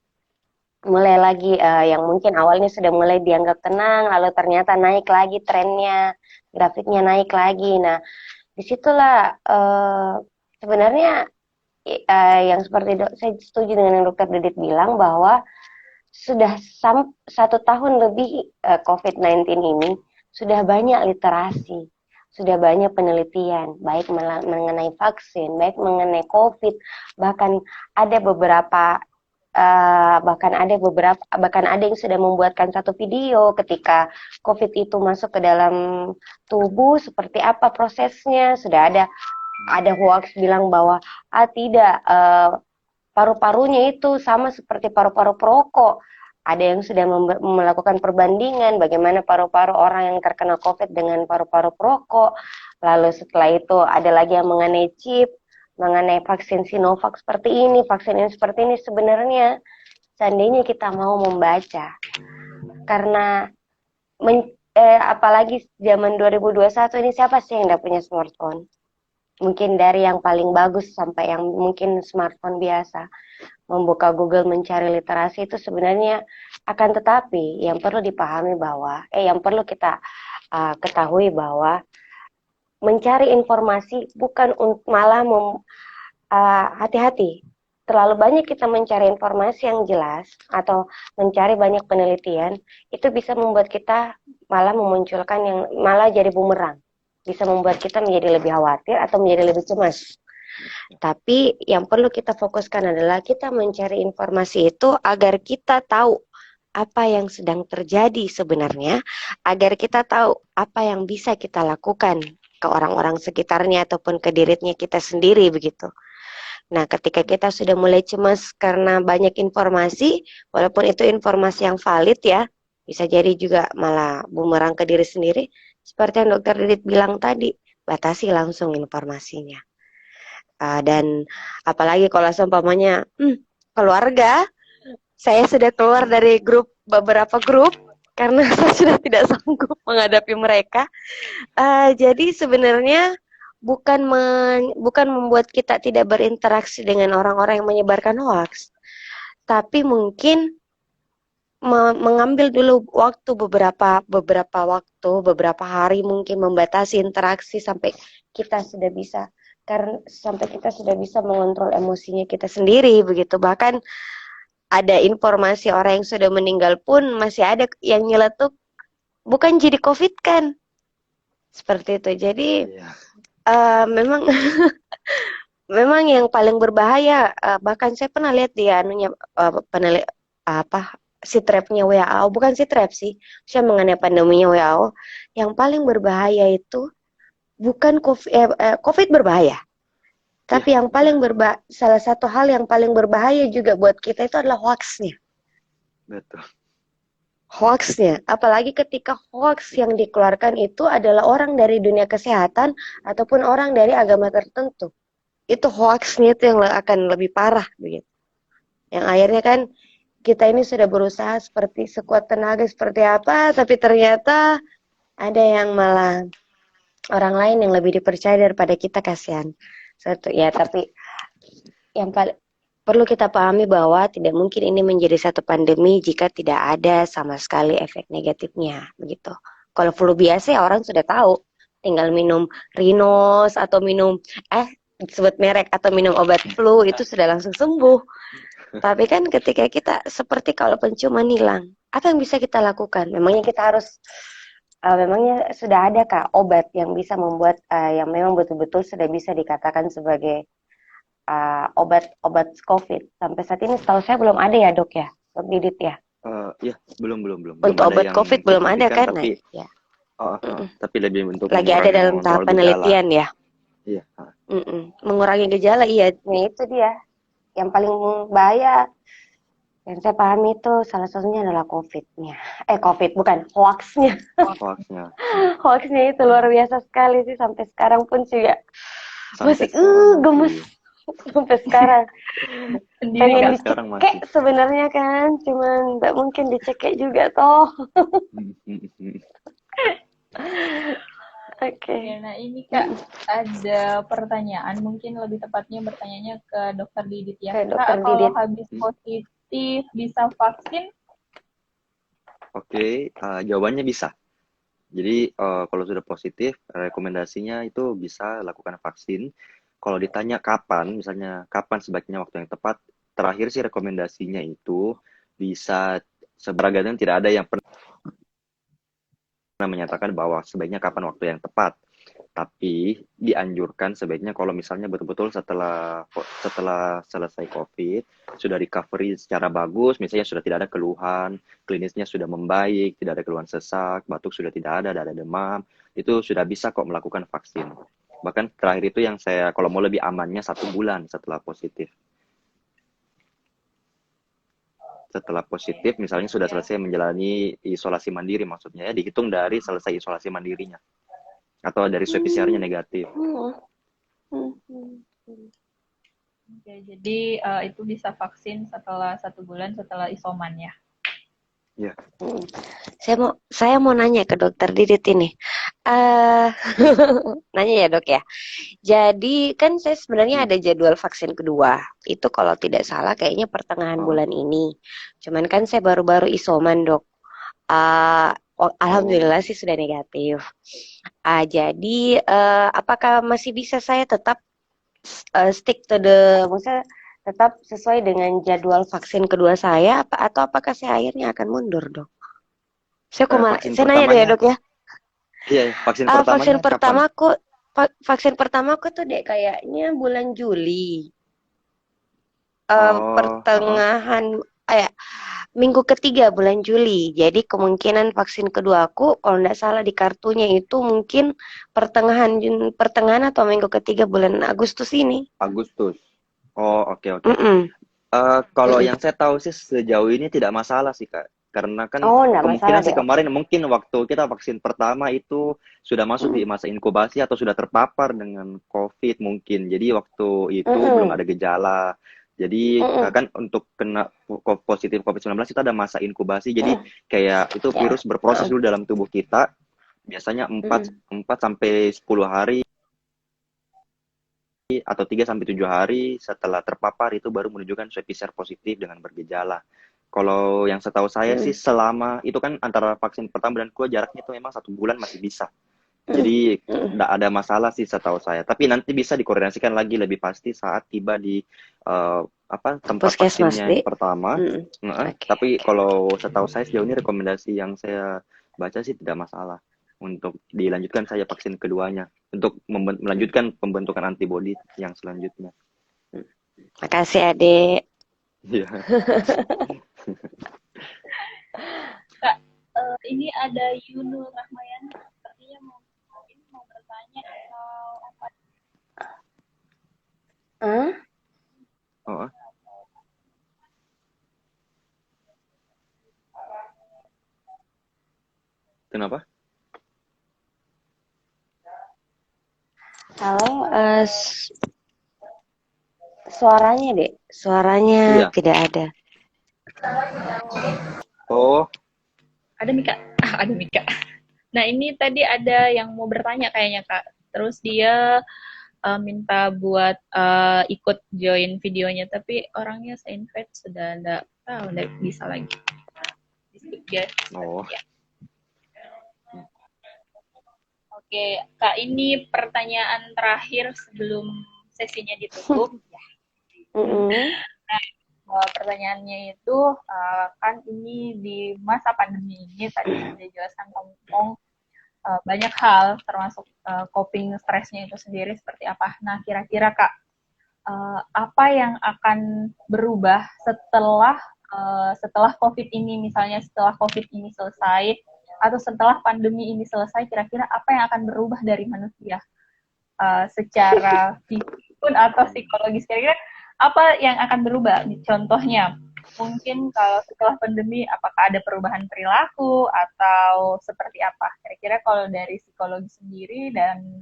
Speaker 3: mulai lagi yang mungkin awalnya sudah mulai dianggap tenang, lalu ternyata naik lagi trennya, grafiknya naik lagi. Nah, disitulah sebenarnya yang seperti saya setuju dengan yang Dokter Didit bilang bahwa sudah 1 tahun lebih COVID-19 ini sudah banyak literasi, sudah banyak penelitian, baik mengenai vaksin, baik mengenai COVID, bahkan ada yang sudah membuatkan satu video ketika COVID itu masuk ke dalam tubuh, seperti apa prosesnya. Sudah ada hoax bilang bahwa tidak, paru-parunya itu sama seperti paru-paru perokok. Ada yang sudah melakukan perbandingan bagaimana paru-paru orang yang terkena COVID dengan paru-paru perokok. Lalu setelah itu ada lagi yang mengenai chip, mengenai vaksin Sinovac seperti ini, vaksin ini seperti ini. Sebenarnya seandainya kita mau membaca, karena apalagi zaman 2021 ini siapa sih yang tidak punya smartphone? Mungkin dari yang paling bagus sampai yang mungkin smartphone biasa, membuka Google mencari literasi itu sebenarnya akan, tetapi yang perlu dipahami bahwa yang perlu kita ketahui bahwa mencari informasi bukan malah hati-hati. Terlalu banyak kita mencari informasi yang jelas atau mencari banyak penelitian, itu bisa membuat kita malah memunculkan yang malah jadi bumerang. Bisa membuat kita menjadi lebih khawatir atau menjadi lebih cemas. Tapi yang perlu kita fokuskan adalah kita mencari informasi itu agar kita tahu apa yang sedang terjadi sebenarnya, agar kita tahu apa yang bisa kita lakukan ke orang-orang sekitarnya ataupun ke dirinya kita sendiri begitu. Nah, ketika kita sudah mulai cemas karena banyak informasi, walaupun itu informasi yang valid ya, bisa jadi juga malah bumerang ke diri sendiri. Seperti yang Dokter Didit bilang tadi, batasi langsung informasinya. Dan apalagi kalau seumpamanya keluarga, saya sudah keluar dari beberapa grup karena saya sudah tidak sanggup menghadapi mereka. Jadi sebenarnya bukan membuat kita tidak berinteraksi dengan orang-orang yang menyebarkan hoax, tapi mungkin mengambil dulu waktu beberapa hari mungkin membatasi interaksi sampai kita sudah bisa mengontrol emosinya kita sendiri begitu. Bahkan ada informasi orang yang sudah meninggal pun masih ada yang nyeletuk bukan jadi COVID kan, seperti itu. Jadi memang memang yang paling berbahaya, bahkan saya pernah lihat di sitrepnya WHO, bukan sitrep sih, saya mengenai pandeminya WHO, yang paling berbahaya itu bukan COVID berbahaya, tapi yang paling salah satu hal yang paling berbahaya juga buat kita itu adalah hoaxnya.
Speaker 2: Betul.
Speaker 3: Hoaxnya, apalagi ketika hoax yang dikeluarkan itu adalah orang dari dunia kesehatan ataupun orang dari agama tertentu, itu hoaxnya itu yang akan lebih parah begitu. Yang akhirnya kan kita ini sudah berusaha seperti sekuat tenaga seperti apa, tapi ternyata ada yang malah orang lain yang lebih dipercaya daripada kita, kasihan. Tapi yang perlu kita pahami bahwa tidak mungkin ini menjadi satu pandemi jika tidak ada sama sekali efek negatifnya, begitu. Kalau flu biasa ya orang sudah tahu, tinggal minum Rinos atau minum sebut merek atau minum obat flu itu sudah langsung sembuh. Tapi kan ketika kita seperti kalau penciuman hilang, apa yang bisa kita lakukan? Memangnya sudah ada kah obat yang bisa membuat yang memang betul-betul sudah bisa dikatakan sebagai obat COVID? Sampai saat ini setahu saya belum ada ya dok ya, Dok Didit ya?
Speaker 2: Ya belum.
Speaker 3: Untuk obat COVID belum ada kan?
Speaker 2: Tapi,
Speaker 3: ya.
Speaker 2: Tapi lebih untuk
Speaker 3: lagi ada dalam tahap penelitian ya.
Speaker 2: Iya.
Speaker 3: Mengurangi gejala, iya. Nah itu dia. Yang paling bahaya yang saya pahami itu salah satunya adalah COVID-nya. COVID bukan, hoaxnya. Hoaxnya itu luar biasa sekali sih, sampai sekarang pun juga masih gemes sampai sekarang. Pengen dicekek sebenarnya kan, cuman nggak mungkin dicekek juga toh. Oke.
Speaker 1: Nah ini Kak, ada pertanyaan, mungkin lebih tepatnya bertanyanya ke Dokter Didit ya. Kak, kalau habis positif bisa vaksin?
Speaker 2: Oke, jawabannya bisa. Jadi kalau sudah positif, rekomendasinya itu bisa lakukan vaksin. Kalau ditanya kapan, misalnya kapan sebaiknya waktu yang tepat, terakhir sih rekomendasinya itu bisa seberagam, tidak ada yang pernah menyatakan bahwa sebaiknya kapan waktu yang tepat. Tapi dianjurkan sebaiknya kalau misalnya betul-betul setelah selesai COVID, sudah recovery secara bagus, misalnya sudah tidak ada keluhan, klinisnya sudah membaik, tidak ada keluhan sesak, batuk sudah tidak ada demam, itu sudah bisa kok melakukan vaksin. Bahkan terakhir itu yang saya, kalau mau lebih amannya 1 bulan setelah positif. Setelah positif, misalnya sudah selesai menjalani isolasi mandiri, maksudnya ya, dihitung dari selesai isolasi mandirinya. Atau dari swab PCR-nya negatif.
Speaker 1: Oke, jadi itu bisa vaksin setelah 1 bulan setelah isoman ya?
Speaker 2: Iya.
Speaker 3: Saya mau nanya ke Dokter Didit ini. Nanya ya dok ya. Jadi kan saya sebenarnya ada jadwal vaksin kedua. Itu kalau tidak salah kayaknya pertengahan bulan ini. Cuman kan saya baru-baru isoman dok. Alhamdulillah sih sudah negatif. Jadi apakah masih bisa saya tetap stick to maksudnya tetap sesuai dengan jadwal vaksin kedua saya, atau apakah saya akhirnya akan mundur dok? Saya nanya deh ya dok ya.
Speaker 2: Iya,
Speaker 3: vaksin pertamaku tuh dek kayaknya bulan Juli. Pertengahan minggu ketiga bulan Juli. Jadi kemungkinan vaksin kedua aku, kalau nggak salah di kartunya itu mungkin pertengahan atau minggu ketiga bulan Agustus ini.
Speaker 2: Agustus. Oh, oke oke.
Speaker 3: Mm-mm.
Speaker 2: Kalau
Speaker 3: Mm-mm.
Speaker 2: yang saya tahu sih sejauh ini tidak masalah sih Kak. Karena kan
Speaker 3: Oh, nggak masalah
Speaker 2: kemungkinan sih
Speaker 3: deh. Oke.
Speaker 2: kemarin mungkin waktu kita vaksin pertama itu sudah masuk di
Speaker 3: Mm-mm.
Speaker 2: masa inkubasi atau sudah terpapar dengan COVID mungkin. Jadi waktu itu belum
Speaker 3: Mm-mm.
Speaker 2: ada gejala. Jadi
Speaker 3: Mm-mm.
Speaker 2: kan untuk kena positif COVID-19 itu ada masa inkubasi. Jadi kayak itu
Speaker 3: Ya.
Speaker 2: virus berproses dulu dalam tubuh kita. Biasanya empat
Speaker 3: Mm-mm.
Speaker 2: 4 sampai 10 hari atau 3 sampai 7 hari setelah terpapar itu baru menunjukkan swab PCR positif dengan bergejala. Kalau yang setahu saya sih
Speaker 3: Mm-mm.
Speaker 2: selama itu kan antara vaksin pertama dan kedua jaraknya itu memang 1 bulan masih bisa.
Speaker 3: Mm-mm.
Speaker 2: Jadi
Speaker 3: Mm-mm.
Speaker 2: tidak ada masalah sih setahu saya. Tapi nanti bisa dikoordinasikan lagi lebih pasti saat tiba di tempat
Speaker 3: Puskesmas,
Speaker 2: vaksinnya yang
Speaker 3: Dek.
Speaker 2: pertama.
Speaker 3: Mm-mm. Oke,
Speaker 2: Tapi
Speaker 3: oke.
Speaker 2: kalau setahu saya sejauh ini rekomendasi yang saya baca sih tidak masalah untuk dilanjutkan saya vaksin keduanya untuk
Speaker 3: Mm.
Speaker 2: melanjutkan pembentukan antibodi yang selanjutnya.
Speaker 3: Makasih, Adek.
Speaker 2: Iya.
Speaker 1: Kak, ini ada Yunul Rahmayana, sepertinya mau bertanya atau apa?
Speaker 3: Hah?
Speaker 2: Oh, kenapa?
Speaker 3: Halo, suaranya, Dek. Suaranya
Speaker 2: Iya.
Speaker 3: tidak ada.
Speaker 2: Oh,
Speaker 1: Ada Mika. Ada Mika. Nah, ini tadi ada yang mau bertanya kayaknya, Kak. Terus dia minta buat ikut join videonya, tapi orangnya saya invite sudah enggak tahu, enggak bisa lagi. Dia,
Speaker 2: oh.
Speaker 1: ya. Oke, Kak, ini pertanyaan terakhir sebelum sesinya ditutup.
Speaker 3: Mm-mm.
Speaker 1: Pertanyaannya itu kan ini di masa pandemi ini tadi sudah dijelaskan ngomong banyak hal termasuk coping stresnya itu sendiri seperti apa. Nah, kira-kira Kak, apa yang akan berubah setelah COVID ini, misalnya setelah COVID ini selesai atau setelah pandemi ini selesai, kira-kira apa yang akan berubah dari manusia secara fisik pun atau psikologis, kira-kira apa yang akan berubah? Contohnya, mungkin kalau setelah pandemi, apakah ada perubahan perilaku atau seperti apa? Kira-kira kalau dari psikologi sendiri dan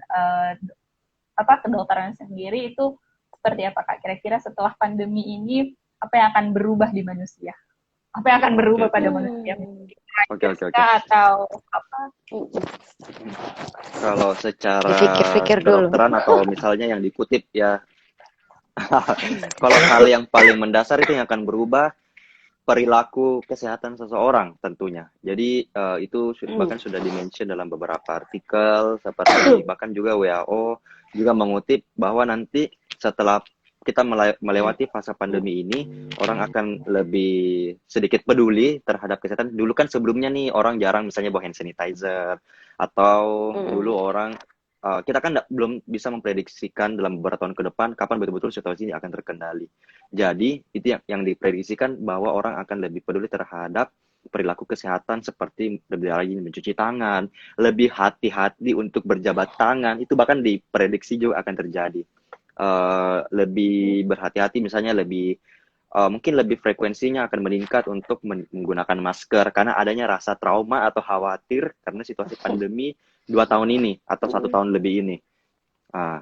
Speaker 1: kedokteran sendiri itu seperti apa Kak? Kira-kira setelah pandemi ini apa yang akan berubah di manusia? Apa yang akan berubah pada manusia?
Speaker 2: Oke.
Speaker 1: Atau apa?
Speaker 2: Kalau secara
Speaker 3: Dipikir-pikir dulu.
Speaker 2: kedokteran atau misalnya yang dikutip ya, kalau hal yang paling mendasar itu yang akan berubah perilaku kesehatan seseorang tentunya. Jadi itu bahkan sudah dimention dalam beberapa artikel seperti bahkan juga WHO juga mengutip bahwa nanti setelah kita melewati fase pandemi ini, orang akan lebih sedikit peduli terhadap kesehatan. Dulu kan sebelumnya nih orang jarang misalnya bawa hand sanitizer atau dulu orang kita kan belum bisa memprediksikan dalam beberapa tahun ke depan kapan betul-betul situasi ini akan terkendali. Jadi itu yang diprediksikan bahwa orang akan lebih peduli terhadap perilaku kesehatan seperti lebih rajin mencuci tangan, lebih hati-hati untuk berjabat tangan, itu bahkan diprediksi juga akan terjadi. Lebih berhati-hati misalnya mungkin lebih frekuensinya akan meningkat untuk menggunakan masker karena adanya rasa trauma atau khawatir karena situasi pandemi 2 tahun ini atau 1 tahun lebih ini.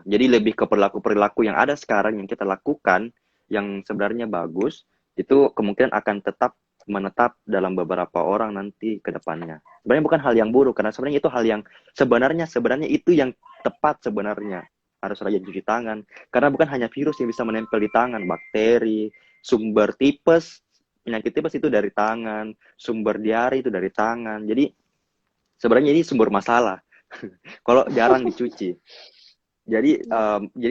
Speaker 2: Jadi lebih ke perilaku-perilaku yang ada sekarang yang kita lakukan yang sebenarnya bagus itu kemungkinan akan tetap menetap dalam beberapa orang nanti ke depannya. Sebenarnya bukan hal yang buruk karena sebenarnya itu hal yang sebenarnya itu yang tepat sebenarnya. Harus rajin cuci tangan karena bukan hanya virus yang bisa menempel di tangan, bakteri, sumber tipes, penyakit tipes itu dari tangan, sumber diare itu dari tangan. Jadi sebenarnya ini sumber masalah kalau jarang dicuci. Jadi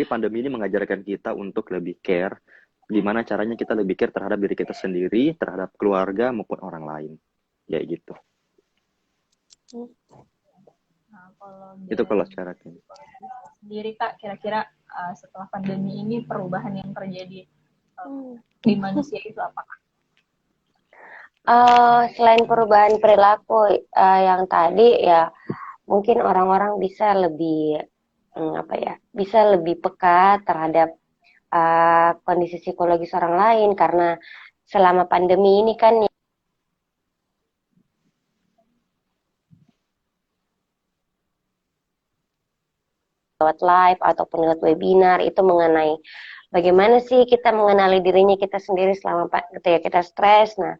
Speaker 2: pandemi ini mengajarkan kita untuk lebih care, gimana caranya kita lebih care terhadap diri kita sendiri, terhadap keluarga maupun orang lain, kayak gitu.
Speaker 1: Nah, kalau
Speaker 2: Itu kalau secara
Speaker 1: sendiri Kak, kira-kira setelah pandemi ini perubahan yang terjadi di manusia itu apa Kak?
Speaker 3: Selain perubahan perilaku yang tadi ya, mungkin orang-orang bisa lebih bisa lebih peka terhadap kondisi psikologis orang lain, karena selama pandemi ini kan lewat live ataupun lewat webinar itu mengenai bagaimana sih kita mengenali dirinya kita sendiri selama ketika kita stres. Nah,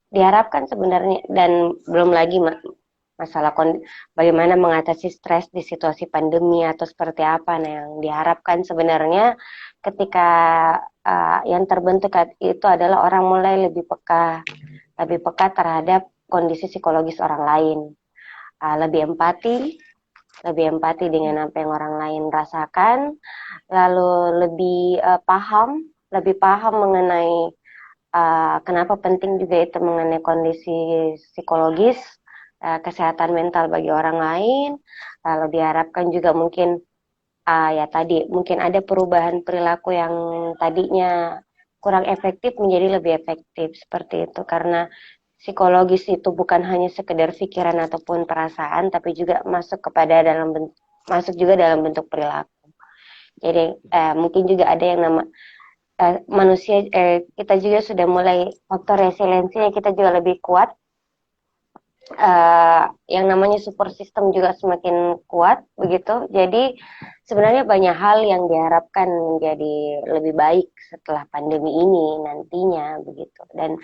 Speaker 3: diharapkan sebenarnya, dan belum lagi masalah bagaimana mengatasi stres di situasi pandemi atau seperti apa. Nah, yang diharapkan sebenarnya ketika yang terbentuk itu adalah orang mulai lebih peka terhadap kondisi psikologis orang lain, lebih empati dengan apa yang orang lain rasakan, lalu lebih paham mengenai kenapa penting juga itu mengenai kondisi psikologis, kesehatan mental bagi orang lain. Lalu diharapkan juga mungkin ya tadi mungkin ada perubahan perilaku yang tadinya kurang efektif menjadi lebih efektif seperti itu, karena psikologis itu bukan hanya sekedar pikiran ataupun perasaan, tapi juga masuk juga dalam bentuk perilaku. Jadi mungkin juga ada yang manusia, kita juga sudah mulai faktor resiliensinya kita juga lebih kuat. Yang namanya support system juga semakin kuat begitu. Jadi sebenarnya banyak hal yang diharapkan menjadi lebih baik setelah pandemi ini nantinya begitu. Dan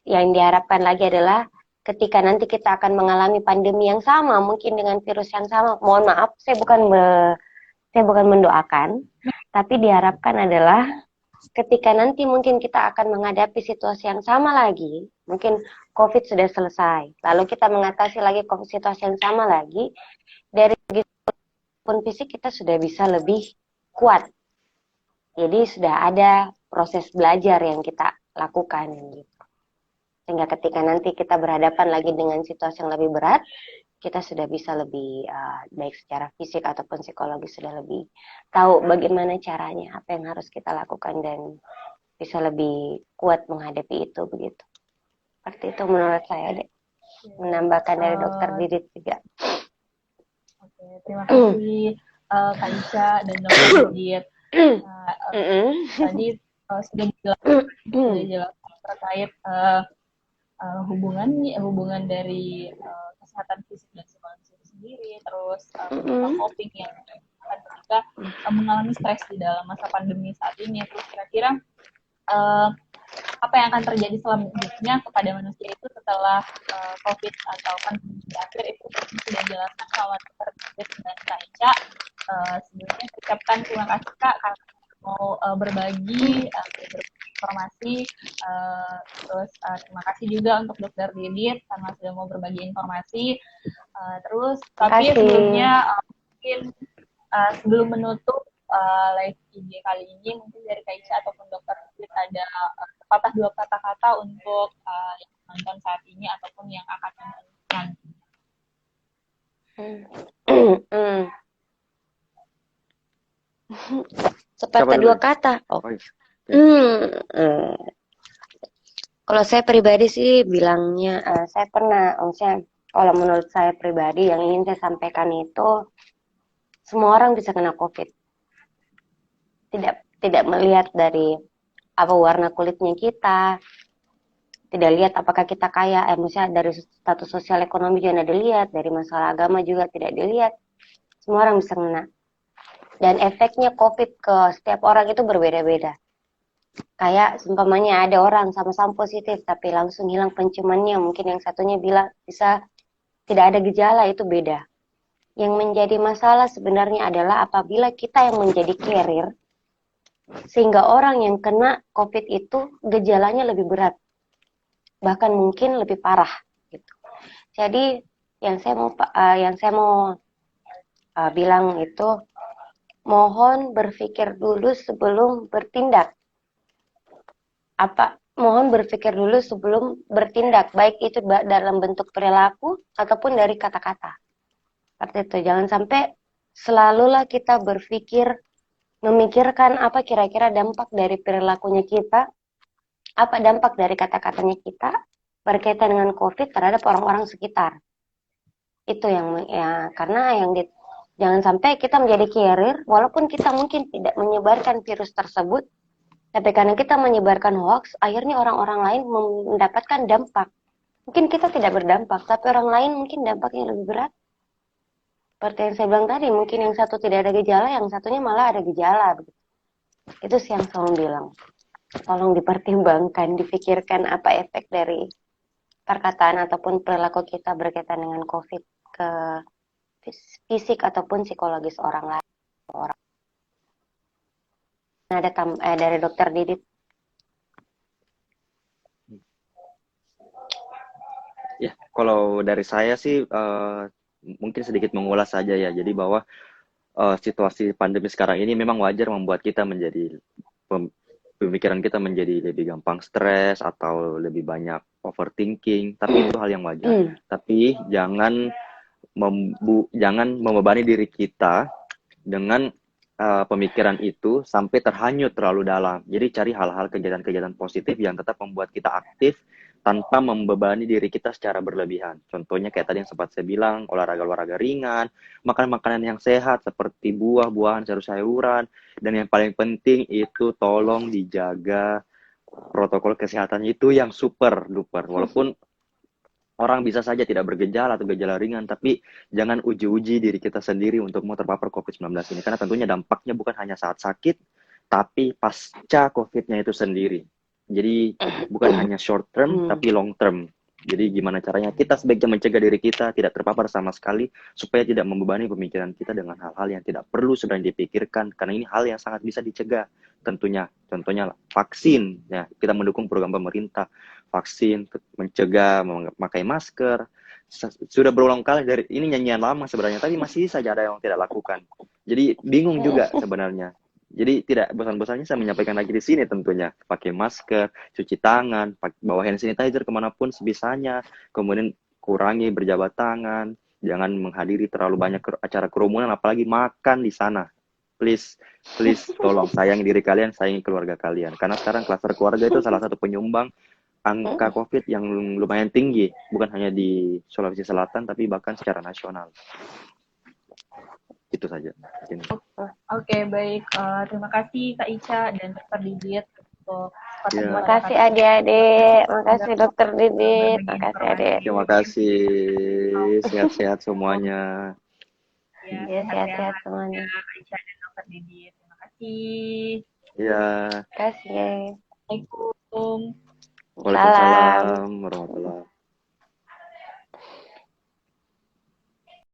Speaker 3: yang diharapkan lagi adalah ketika nanti kita akan mengalami pandemi yang sama, mungkin dengan virus yang sama. Mohon maaf, saya bukan mendoakan, tapi diharapkan adalah ketika nanti mungkin kita akan menghadapi situasi yang sama lagi, mungkin COVID sudah selesai, lalu kita mengatasi lagi situasi yang sama lagi, dari segi pun fisik kita sudah bisa lebih kuat. Jadi sudah ada proses belajar yang kita lakukan gitu. Sehingga ketika nanti kita berhadapan lagi dengan situasi yang lebih berat, kita sudah bisa lebih baik secara fisik ataupun psikologis, sudah lebih tahu bagaimana caranya, apa yang harus kita lakukan, dan bisa lebih kuat menghadapi itu begitu. Seperti itu menurut saya deh. Menambahkan dari Dokter Didit juga.
Speaker 1: Oke, terima kasih Kak Ica dan Dokter Didit. Tadi sudah dijelaskan terkait hubungan dari kesehatan fisik dan psikologis itu sendiri, terus coping yang ketika mengalami stres di dalam masa pandemi saat ini. Terus kira-kira apa yang akan terjadi selanjutnya kepada manusia itu setelah COVID atau pandemi berakhir, itu sudah dijelaskan sama Dr. Didit dan Kak Ica. Sebelumnya ucapkan terima kasih Kak karena mau berbagi informasi, terus terima kasih juga untuk Dokter Didit karena sudah mau berbagi informasi. Terus tapi sebelumnya mungkin sebelum menutup live IG kali ini, mungkin dari Kak Ica ataupun Dokter Didit ada sepatah dua kata-kata untuk yang menonton saat ini ataupun yang akan menonton.
Speaker 3: Sepatah dua kata. Kalau saya pribadi sih bilangnya, saya pernah, maksudnya kalau menurut saya pribadi yang ingin saya sampaikan itu, semua orang bisa kena COVID. Tidak melihat dari apa warna kulitnya kita, tidak lihat apakah kita kaya, maksudnya dari status sosial ekonomi juga tidak dilihat, dari masalah agama juga tidak dilihat. Semua orang bisa kena. Dan efeknya COVID ke setiap orang itu berbeda-beda. Kayak seumpamanya ada orang sama-sama positif tapi langsung hilang penciumannya, mungkin yang satunya bilang bisa tidak ada gejala, itu beda. Yang menjadi masalah sebenarnya adalah apabila kita yang menjadi carrier, sehingga orang yang kena COVID itu gejalanya lebih berat, bahkan mungkin lebih parah gitu. Jadi yang saya mau bilang itu, mohon berpikir dulu sebelum bertindak. Mohon berpikir dulu sebelum bertindak, baik itu dalam bentuk perilaku ataupun dari kata-kata. Seperti itu, jangan sampai selalulah kita memikirkan apa kira-kira dampak dari perilakunya kita, apa dampak dari kata-katanya kita, berkaitan dengan COVID terhadap orang-orang sekitar. Itu yang ya, karena jangan sampai kita menjadi carrier, walaupun kita mungkin tidak menyebarkan virus tersebut, tapi karena kita menyebarkan hoax, akhirnya orang-orang lain mendapatkan dampak. Mungkin kita tidak berdampak, tapi orang lain mungkin dampaknya lebih berat. Seperti yang saya bilang tadi, mungkin yang satu tidak ada gejala, yang satunya malah ada gejala. Itu sih yang saya bilang. Tolong dipertimbangkan, dipikirkan apa efek dari perkataan ataupun perilaku kita berkaitan dengan COVID ke fisik ataupun psikologis orang lain. Ada dari Dokter Didit.
Speaker 2: Ya, kalau dari saya sih mungkin sedikit mengulas saja ya. Jadi bahwa situasi pandemi sekarang ini memang wajar membuat kita menjadi pemikiran kita menjadi lebih gampang stres atau lebih banyak overthinking, tapi itu hal yang wajar. Tapi jangan membebani diri kita dengan pemikiran itu sampai terhanyut terlalu dalam. Jadi cari hal-hal kegiatan-kegiatan positif yang tetap membuat kita aktif tanpa membebani diri kita secara berlebihan. Contohnya kayak tadi yang sempat saya bilang, olahraga-olahraga ringan, makan makanan yang sehat seperti buah-buahan, sayur-sayuran, dan yang paling penting itu tolong dijaga protokol kesehatan itu yang super duper. Walaupun orang bisa saja tidak bergejala atau gejala ringan, tapi jangan uji-uji diri kita sendiri untuk mau terpapar COVID-19 ini. Karena tentunya dampaknya bukan hanya saat sakit, tapi pasca COVID-nya itu sendiri. Jadi bukan hanya short term, tapi long term. Jadi gimana caranya kita sebaiknya mencegah diri kita tidak terpapar sama sekali, supaya tidak membebani pemikiran kita dengan hal-hal yang tidak perlu sebenarnya dipikirkan. Karena ini hal yang sangat bisa dicegah tentunya. Contohnya vaksin, ya kita mendukung program pemerintah. Vaksin, mencegah, memakai masker. Sudah berulang kali dari ini nyanyian lama sebenarnya, tapi masih saja ada yang tidak lakukan. Jadi bingung juga sebenarnya. Jadi tidak bosan-bosannya saya menyampaikan lagi di sini tentunya. Pakai masker, cuci tangan, bawa hand sanitizer kemanapun sebisanya. Kemudian kurangi berjabat tangan. Jangan menghadiri terlalu banyak acara kerumunan, apalagi makan di sana. Please, tolong sayangi diri kalian, sayangi keluarga kalian. Karena sekarang klaster keluarga itu salah satu penyumbang angka COVID yang lumayan tinggi. Bukan hanya di Sulawesi Selatan, tapi bahkan secara nasional. Itu saja.
Speaker 1: Oke, baik. Terima kasih Kak Ica dan Dokter Didit untuk
Speaker 3: Terima kasih adik-adik, makasih Dokter Didit, makasih adik.
Speaker 2: Terima kasih, sehat-sehat semuanya.
Speaker 3: Ya, sehat-sehat semuanya.
Speaker 1: Kak Ica dan Dokter Didit. Terima kasih.
Speaker 2: Iya.
Speaker 3: Terima kasih.
Speaker 1: Assalamualaikum.
Speaker 2: Waalaikumsalam warahmatullahi wabarakatuh.